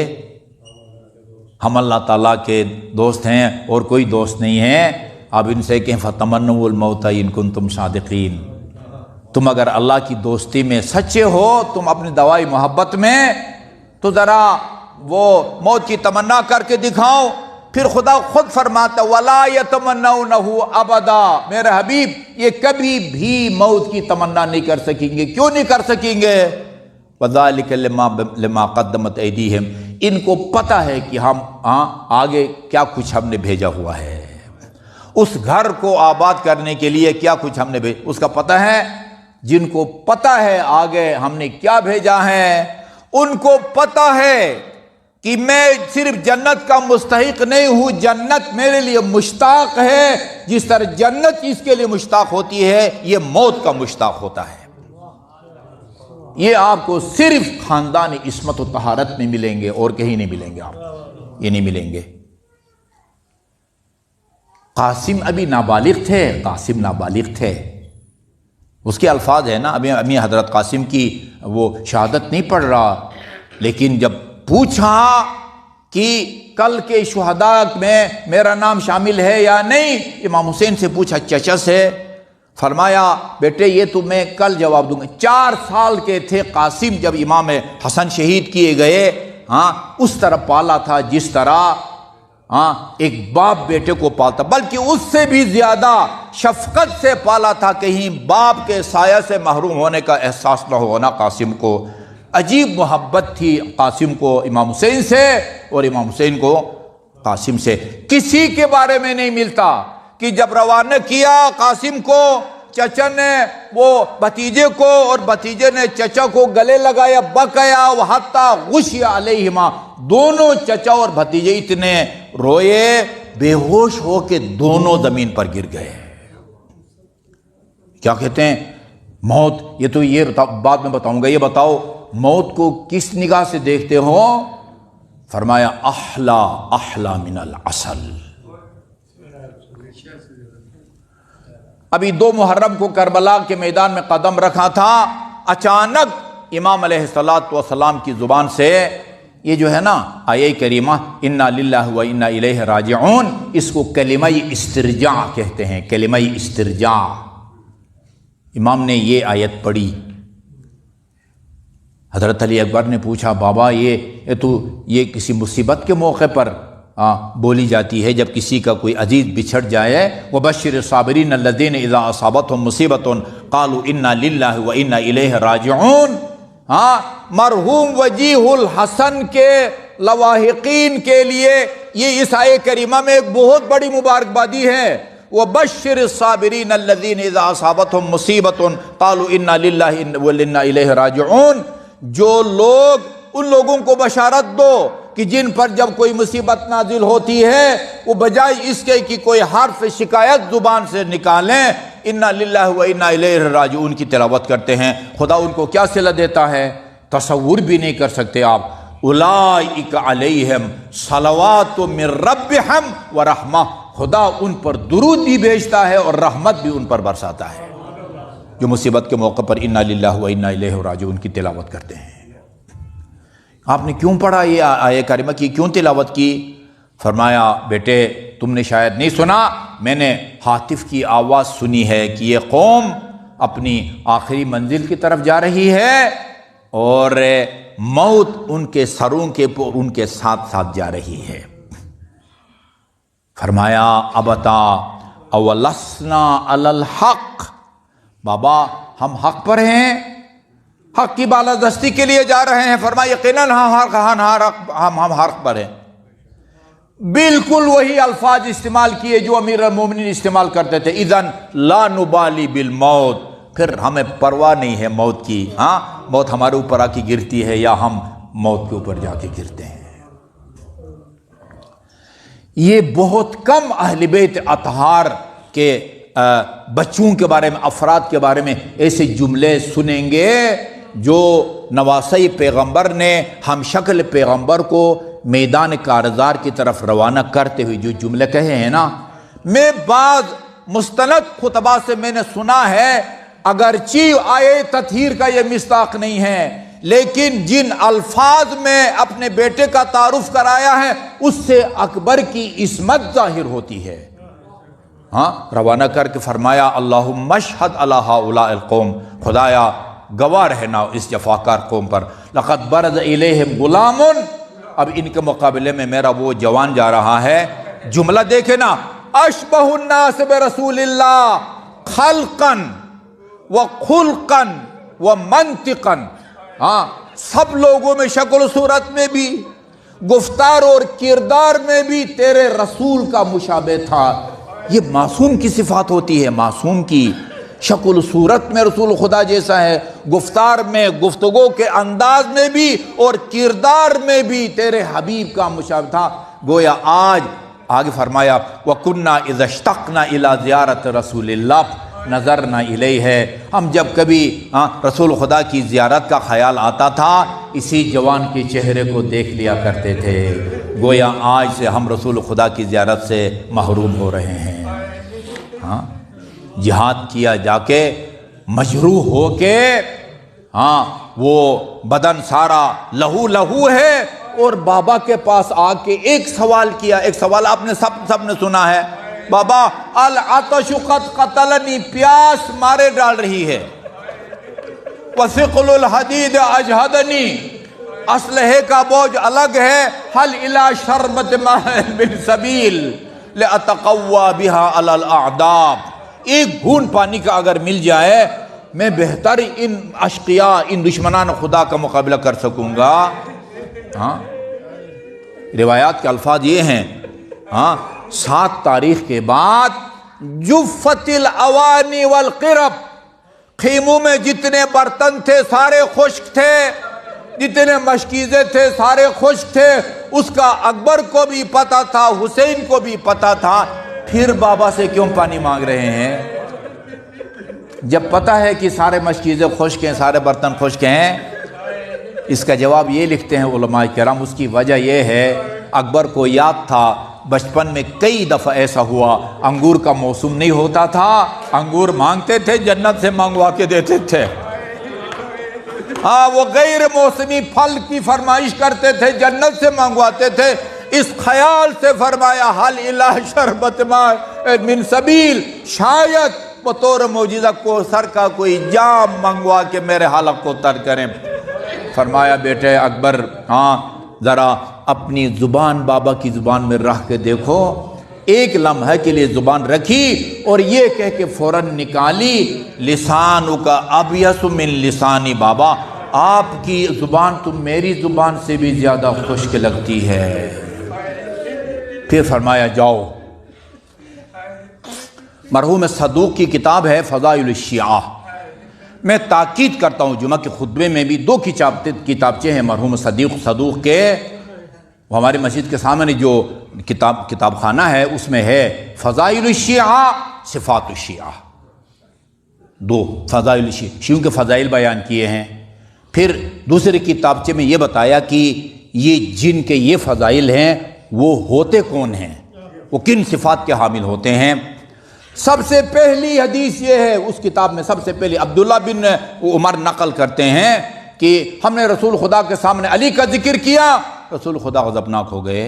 ہم اللہ تعالیٰ کے دوست ہیں اور کوئی دوست نہیں ہے۔ آپ ان سے کہیں فتمنوا الموت ان کنتم صادقین، تم اگر اللہ کی دوستی میں سچے ہو، تم اپنی دوائی محبت میں، تو ذرا وہ موت کی تمنا کر کے دکھاؤ۔ پھر خدا خود فرماتا وَلَا يَتَمَنَّوْنَهُ أَبَدًا، میرے حبیب یہ کبھی بھی موت کی تمنا نہیں کر سکیں گے۔ کیوں نہیں کر سکیں گے؟ وَذَلِكَ لِمَا قَدَّمَتْ أَيْدِيهِمْ، ان کو پتہ ہے کہ ہم آگے کیا کچھ ہم نے بھیجا ہوا ہے، اس گھر کو آباد کرنے کے لیے کیا کچھ ہم نے اس کا پتہ ہے۔ جن کو پتہ ہے آگے ہم نے کیا بھیجا ہے، ان کو پتہ ہے کہ میں صرف جنت کا مستحق نہیں ہوں، جنت میرے لیے مشتاق ہے، جس طرح جنت اس کے لیے مشتاق ہوتی ہے، یہ موت کا مشتاق ہوتا ہے۔ یہ آپ کو صرف خاندان عصمت و طہارت میں ملیں گے، اور کہیں نہیں ملیں گے، آپ یہ نہیں ملیں گے۔ قاسم ابھی نابالغ تھے، اس کے الفاظ ہے نا، ابھی حضرت قاسم کی وہ شہادت نہیں پڑھ رہا، لیکن جب پوچھا کہ کل کے شہداء میں میرا نام شامل ہے یا نہیں، امام حسین سے پوچھا، چچا سے، فرمایا بیٹے یہ تو میں کل جواب دوں گا۔ 4 سال کے تھے قاسم جب امام حسن شہید کیے گئے، اس طرح پالا تھا جس طرح ایک باپ بیٹے کو پالتا، بلکہ اس سے بھی زیادہ شفقت سے پالا تھا، کہیں باپ کے سایہ سے محروم ہونے کا احساس نہ ہونا قاسم کو۔ عجیب محبت تھی قاسم کو امام حسین سے، اور امام حسین کو قاسم سے۔ کسی کے بارے میں نہیں ملتا کہ جب روانہ کیا قاسم کو چچا نے وہ بھتیجے کو اور بھتیجے نے چچا کو گلے لگایا، بکیا وحتی غشی علیہما، دونوں چچا اور بھتیجے اتنے روئے بے ہوش ہو کے دونوں زمین پر گر گئے۔ کیا کہتے ہیں موت، یہ تو یہ بعد میں بتاؤں گا، یہ بتاؤ موت کو کس نگاہ سے دیکھتے ہو؟ فرمایا احلا احلا من العسل۔ ابھی 2 محرم کو کربلا کے میدان میں قدم رکھا تھا، اچانک امام علیہ الصلوۃ والسلام کی زبان سے یہ جو ہے نا آیہ کریمہ انا للہ و انا الیہ راجعون، اس کو کلمہ استرجاع کہتے ہیں، کلمہ استرجاع۔ امام نے یہ آیت پڑھی، حضرت علی اکبر نے پوچھا بابا یہ کسی مصیبت کے موقع پر بولی جاتی ہے جب کسی کا کوئی عزیز بچھڑ جائے؟ وبشر الصابرین الذین اذا اصابتهم مصیبۃ قالوا انا للہ و انا الیہ راجعون۔ مرحوم وجیہ الحسن کے لواحقین کے لیے یہ اس آیہ کریمہ میں ایک بہت بڑی مبارکبادی ہے۔ وبشر الصابرین الذین اذا اصابتهم مصیبۃ قالوا انا للہ و انا الیہ راجعون۔ جو لوگ، ان لوگوں کو بشارت دو کہ جن پر جب کوئی مصیبت نازل ہوتی ہے وہ بجائے اس کے کہ کوئی حرف شکایت زبان سے نکالیں، انا للہ و انا الیہ راجعون کی تلاوت کرتے ہیں۔ خدا ان کو کیا صلہ دیتا ہے، تصور بھی نہیں کر سکتے آپ۔ اولئک علیہم صلوات من ربہم ورحمہ، خدا ان پر درود بھی بھیجتا ہے اور رحمت بھی ان پر برساتا ہے جو مصیبت کے موقع پر انا للہ و انا الیہ راجعون کی تلاوت کرتے ہیں۔ آپ نے کیوں پڑھا یہ آیہ کریمہ کی، کیوں تلاوت کی؟ فرمایا بیٹے تم نے شاید نہیں سنا، میں نے ہاتف کی آواز سنی ہے کہ یہ قوم اپنی آخری منزل کی طرف جا رہی ہے اور موت ان کے سروں کے ان کے ساتھ ساتھ جا رہی ہے۔ فرمایا ابتا اولسنا علی الحق، بابا ہم حق پر ہیں، حق کی بالادستی کے لیے جا رہے ہیں۔ فرمایا یقیناً ہم حق پر ہیں۔ بالکل وہی الفاظ استعمال کیے جو امیر المومنین استعمال کرتے تھے، اذن لا نبالی بالموت، پھر ہمیں پرواہ نہیں ہے موت کی، موت ہمارے اوپر آ کے گرتی ہے یا ہم موت کے اوپر جا کے گرتے ہیں۔ یہ بہت کم اہل بیت اطہار کے بچوں کے بارے میں، افراد کے بارے میں ایسے جملے سنیں گے جو نواسئی پیغمبر نے ہم شکل پیغمبر کو میدان کارزار کی طرف روانہ کرتے ہوئے جو جملے کہے ہیں نا، میں بعض مستند خطبہ سے میں نے سنا ہے، اگرچہ آیہ تطہیر کا یہ مصداق نہیں ہے، لیکن جن الفاظ میں اپنے بیٹے کا تعارف کرایا ہے اس سے اکبر کی عصمت ظاہر ہوتی ہے۔ روانہ کر کے فرمایا اللہم اشہد علی ہؤلاء القوم، خدایا گواہ رہنا اس جفاکار قوم پر، لقد برز الیہم غلام، اب ان کے مقابلے میں میرا وہ جوان جا رہا ہے۔ جملہ دیکھیں نا، اشبہ الناس برسول اللہ خلقا وخلقا ومنطقا، سب لوگوں میں شکل و صورت میں بھی، گفتار اور کردار میں بھی تیرے رسول کا مشابہ تھا۔ یہ معصوم کی صفات ہوتی ہے، معصوم کی شکل و صورت میں رسول خدا جیسا ہے، گفتار میں، گفتگو کے انداز میں بھی اور کردار میں بھی تیرے حبیب کا مشابہ تھا۔ گویا آج آگے فرمایا وَكُنَّا إِذَا اشْتَقْنَا إِلَىٰ زِيَارَةِ رَسُولِ اللَّهِ نَظَرْنَا إِلَيْهِ، ہم جب کبھی رسول خدا کی زیارت کا خیال آتا تھا اسی جوان کے چہرے کو دیکھ لیا کرتے تھے۔ گویا آج سے ہم رسول خدا کی زیارت سے محروم ہو رہے ہیں۔ جہاد کیا جا کے مجروح ہو کے، وہ بدن سارا لہو لہو ہے، اور بابا کے پاس آ کے ایک سوال کیا، ایک سوال آپ نے سب نے سنا ہے، بابا العطش قد قتلنی، پیاس مارے ڈال رہی ہے، وثقل الحدید اجہدنی، اسلحے کا بوجھ الگ ہے، حل الی شربت ماء من سبیل لاتقوی بها علی الاعداء، ایک گھون پانی کا اگر مل جائے میں بہتر ان اشقیاء، ان دشمنان خدا کا مقابلہ کر سکوں گا۔ روایات کے الفاظ یہ ہیں، 7 تاریخ کے بعد جفت الاوانی والقرب، خیموں میں جتنے برتن تھے سارے خشک تھے، جتنے مشکیزیں تھے سارے خشک تھے، اس کا اکبر کو بھی پتا تھا، حسین کو بھی پتا تھا، پھر بابا سے کیوں پانی مانگ رہے ہیں؟ جب پتا ہے کہ سارے مشکیزیں خشک ہیں، سارے برتن خشک ہیں۔ اس کا جواب یہ لکھتے ہیں علماء کرام، اس کی وجہ یہ ہے اکبر کو یاد تھا بچپن میں کئی دفعہ ایسا ہوا، انگور کا موسم نہیں ہوتا تھا، انگور مانگتے تھے، جنت سے منگوا کے دیتے تھے۔ ہاں، وہ غیر موسمی پھل کی فرمائش کرتے تھے، جنت سے منگواتے تھے۔ اس خیال سے فرمایا حل الہ شربت ماء من سبیل، شاید بطور معجزہ کوثر کا کوئی جام منگوا کے میرے حلق کو تر کریں۔ فرمایا بیٹے اکبر، ہاں ذرا اپنی زبان بابا کی زبان میں رکھ کے دیکھو۔ ایک لمحے کے لیے زبان رکھی اور یہ کہہ کے فوراً نکالی، لسانک ابیض من لسانی بابا، آپ کی زبان تو میری زبان سے بھی زیادہ خشک لگتی ہے۔ پھر فرمایا جاؤ۔ مرحوم صدوق کی کتاب ہے فضائل الشیعہ، میں تاکید کرتا ہوں جمعہ کے خطبے میں بھی 2 کتابچے ہیں مرحوم صدوق کے، وہ ہماری مسجد کے سامنے جو کتاب خانہ ہے اس میں ہے فضائل الشیعہ، صفات الشیعہ، 2 فضائل الشیعہ، شیعوں کے فضائل بیان کیے ہیں۔ پھر دوسرے کتابچے میں یہ بتایا کہ یہ جن کے یہ فضائل ہیں وہ ہوتے کون ہیں، وہ کن صفات کے حامل ہوتے ہیں۔ سب سے پہلی حدیث یہ ہے اس کتاب میں، سب سے پہلی عبداللہ بن عمر نقل کرتے ہیں کہ ہم نے رسول خدا کے سامنے علی کا ذکر کیا، رسول خدا غضبناک ہو گئے۔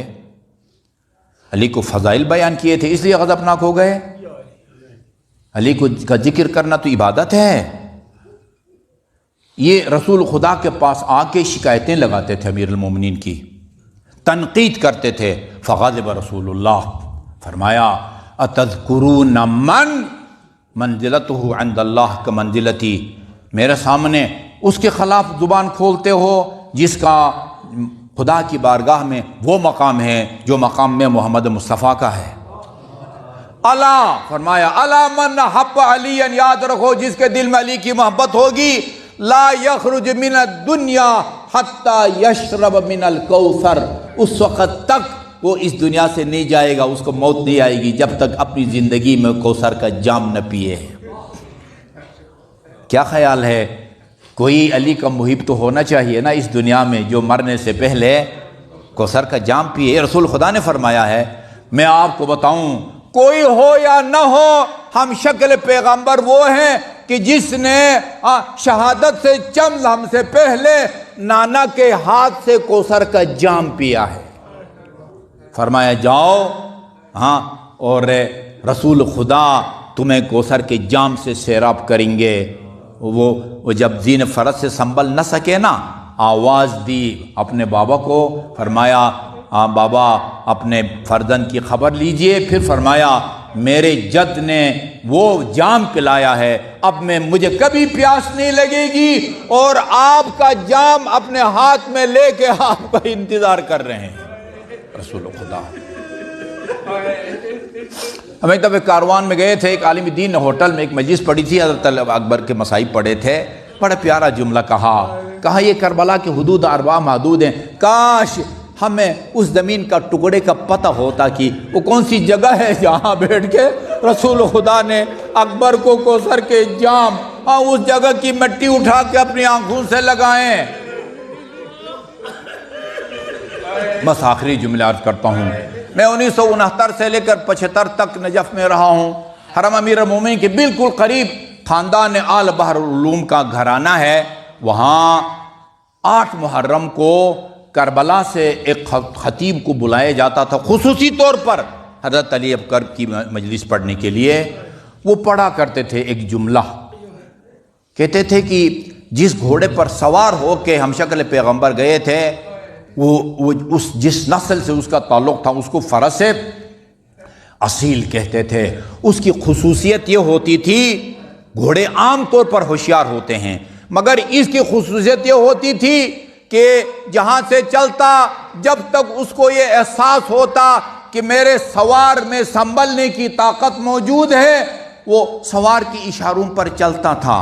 علی کو فضائل بیان کیے تھے اس لیے غضبناک ہو گئے۔ علی کا ذکر کرنا تو عبادت ہے۔ یہ رسول خدا کے پاس آ کے شکایتیں لگاتے تھے امیر المومنین کی، تنقید کرتے تھے۔ فغضب رسول اللہ، فرمایا اتذکرون من منزلتہ عند اللہ کمنزلتی، میرے سامنے اس کے خلاف زبان کھولتے ہو جس کا خدا کی بارگاہ میں وہ مقام ہے جو مقام میں محمد مصطفیٰ کا ہے۔ الا، فرمایا الا من حب علی، یاد رکھو جس کے دل میں علی کی محبت ہوگی، لا یخرج من الدنیا حتی یشرب من الکوثر، اس وقت تک وہ اس دنیا سے نہیں جائے گا، اس کو موت نہیں آئے گی جب تک اپنی زندگی میں کوثر کا جام نہ پیے۔ کیا خیال ہے، کوئی علی کا محب تو ہونا چاہیے نا اس دنیا میں جو مرنے سے پہلے کوثر کا جام پیے۔ رسول خدا نے فرمایا ہے، میں آپ کو بتاؤں کوئی ہو یا نہ ہو، ہم شکل پیغمبر وہ ہیں کہ جس نے شہادت سے چند لمحے سے پہلے نانا کے ہاتھ سے کوثر کا جام پیا ہے۔ فرمایا جاؤ، ہاں، اور رسول خدا تمہیں کوثر کے جام سے سیراب کریں گے۔ وہ جب زین فرض سے سنبھل نہ سکے نا، آواز دی اپنے بابا کو، فرمایا بابا اپنے فرزند کی خبر لیجئے۔ پھر فرمایا میرے جد نے وہ جام پلایا ہے، اب مجھے کبھی پیاس نہیں لگے گی، اور آپ کا جام اپنے ہاتھ میں لے کے آپ کا انتظار کر رہے ہیں۔ رسول خدا، ہم ایک دفعہ کاروان میں گئے تھے، ایک عالم دین ہوٹل میں ایک مجلس پڑی تھی، حضرت اکبر کے مصائب پڑے تھے، بڑا پیارا جملہ کہا یہ کربلا کے حدود 4 محدود ہیں، کاش ہمیں اس زمین کا ٹکڑے کا پتہ ہوتا کہ وہ کون سی جگہ ہے جہاں بیٹھ کے رسول خدا نے اکبر کو کوثر کے جام، اس جگہ کی مٹی اٹھا کے اپنی آنکھوں سے لگائیں۔ بس آخری جملہ عرض کرتا ہوں، میں 1969 سے لے کر 75 تک نجف میں رہا ہوں۔ حرم امیر المومنین کے بالکل قریب خاندان آل بحر العلوم کا گھرانہ ہے، وہاں 8 محرم کو کربلا سے ایک خطیب کو بلایا جاتا تھا خصوصی طور پر حضرت علی اکبر کی مجلس پڑھنے کے لیے۔ وہ پڑھا کرتے تھے ایک جملہ، کہتے تھے کہ جس گھوڑے پر سوار ہو کے ہم شکل پیغمبر گئے تھے، وہ جس نسل سے اس کا تعلق تھا اس کو فرس اصیل کہتے تھے۔ اس کی خصوصیت یہ ہوتی تھی، گھوڑے عام طور پر ہوشیار ہوتے ہیں، مگر اس کی خصوصیت یہ ہوتی تھی کہ جہاں سے چلتا، جب تک اس کو یہ احساس ہوتا کہ کہ میرے سوار میں سنبھلنے کی طاقت موجود ہے، وہ سوار کی اشاروں پر چلتا تھا،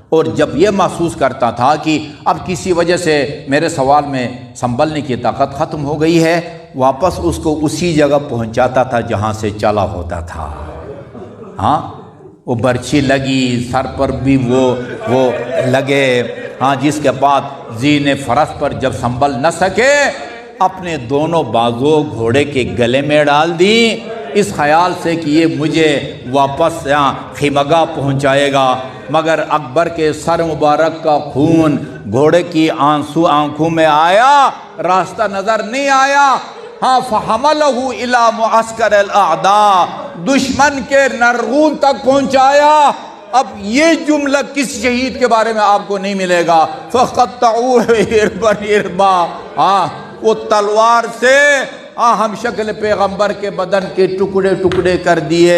اور جب یہ محسوس کرتا تھا کہ اب کسی وجہ سے میرے سوار میں سنبھلنے کی طاقت ختم ہو گئی ہے، واپس اس کو اسی جگہ پہنچاتا تھا جہاں سے چلا ہوتا تھا۔ ہاں، وہ برچھی لگی، سر پر بھی وہ لگے، ہاں، جس کے بعد زین فرس پر جب سنبھل نہ سکے، اپنے دونوں بازو گھوڑے کے گلے میں ڈال دی، اس خیال سے کہ یہ مجھے واپس خیمگاہ پہنچائے گا، مگر اکبر کے سر مبارک کا خون گھوڑے کی آنکھوں میں آیا، راستہ نظر نہیں آیا۔ ہاں، فحملہ الی معسکر الاعداء، دشمن کے نرغون تک پہنچایا۔ اب یہ جملہ کس شہید کے بارے میں آپ کو نہیں ملے گا، فقطعوہ اربا اربا، ہاں، وہ تلوار سے ہم شکل پیغمبر کے بدن کے ٹکڑے ٹکڑے کر دیے۔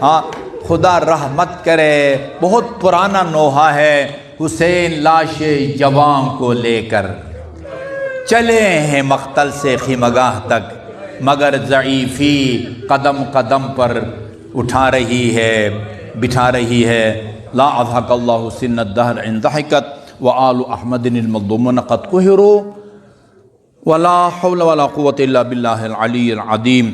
ہاں، خدا رحمت کرے، بہت پرانا نوحہ ہے، حسین لاش جوان کو لے کر چلے ہیں مقتل سے خیمگاہ تک، مگر ضعیفی قدم قدم پر اٹھا رہی ہے، بٹھا رہی ہے۔ لا اضحک اللہ سن الدہر ان ضحکت وآل احمد المظلومون قد قہروا ولا حول ولا قوة الا باللہ العلی العظیم۔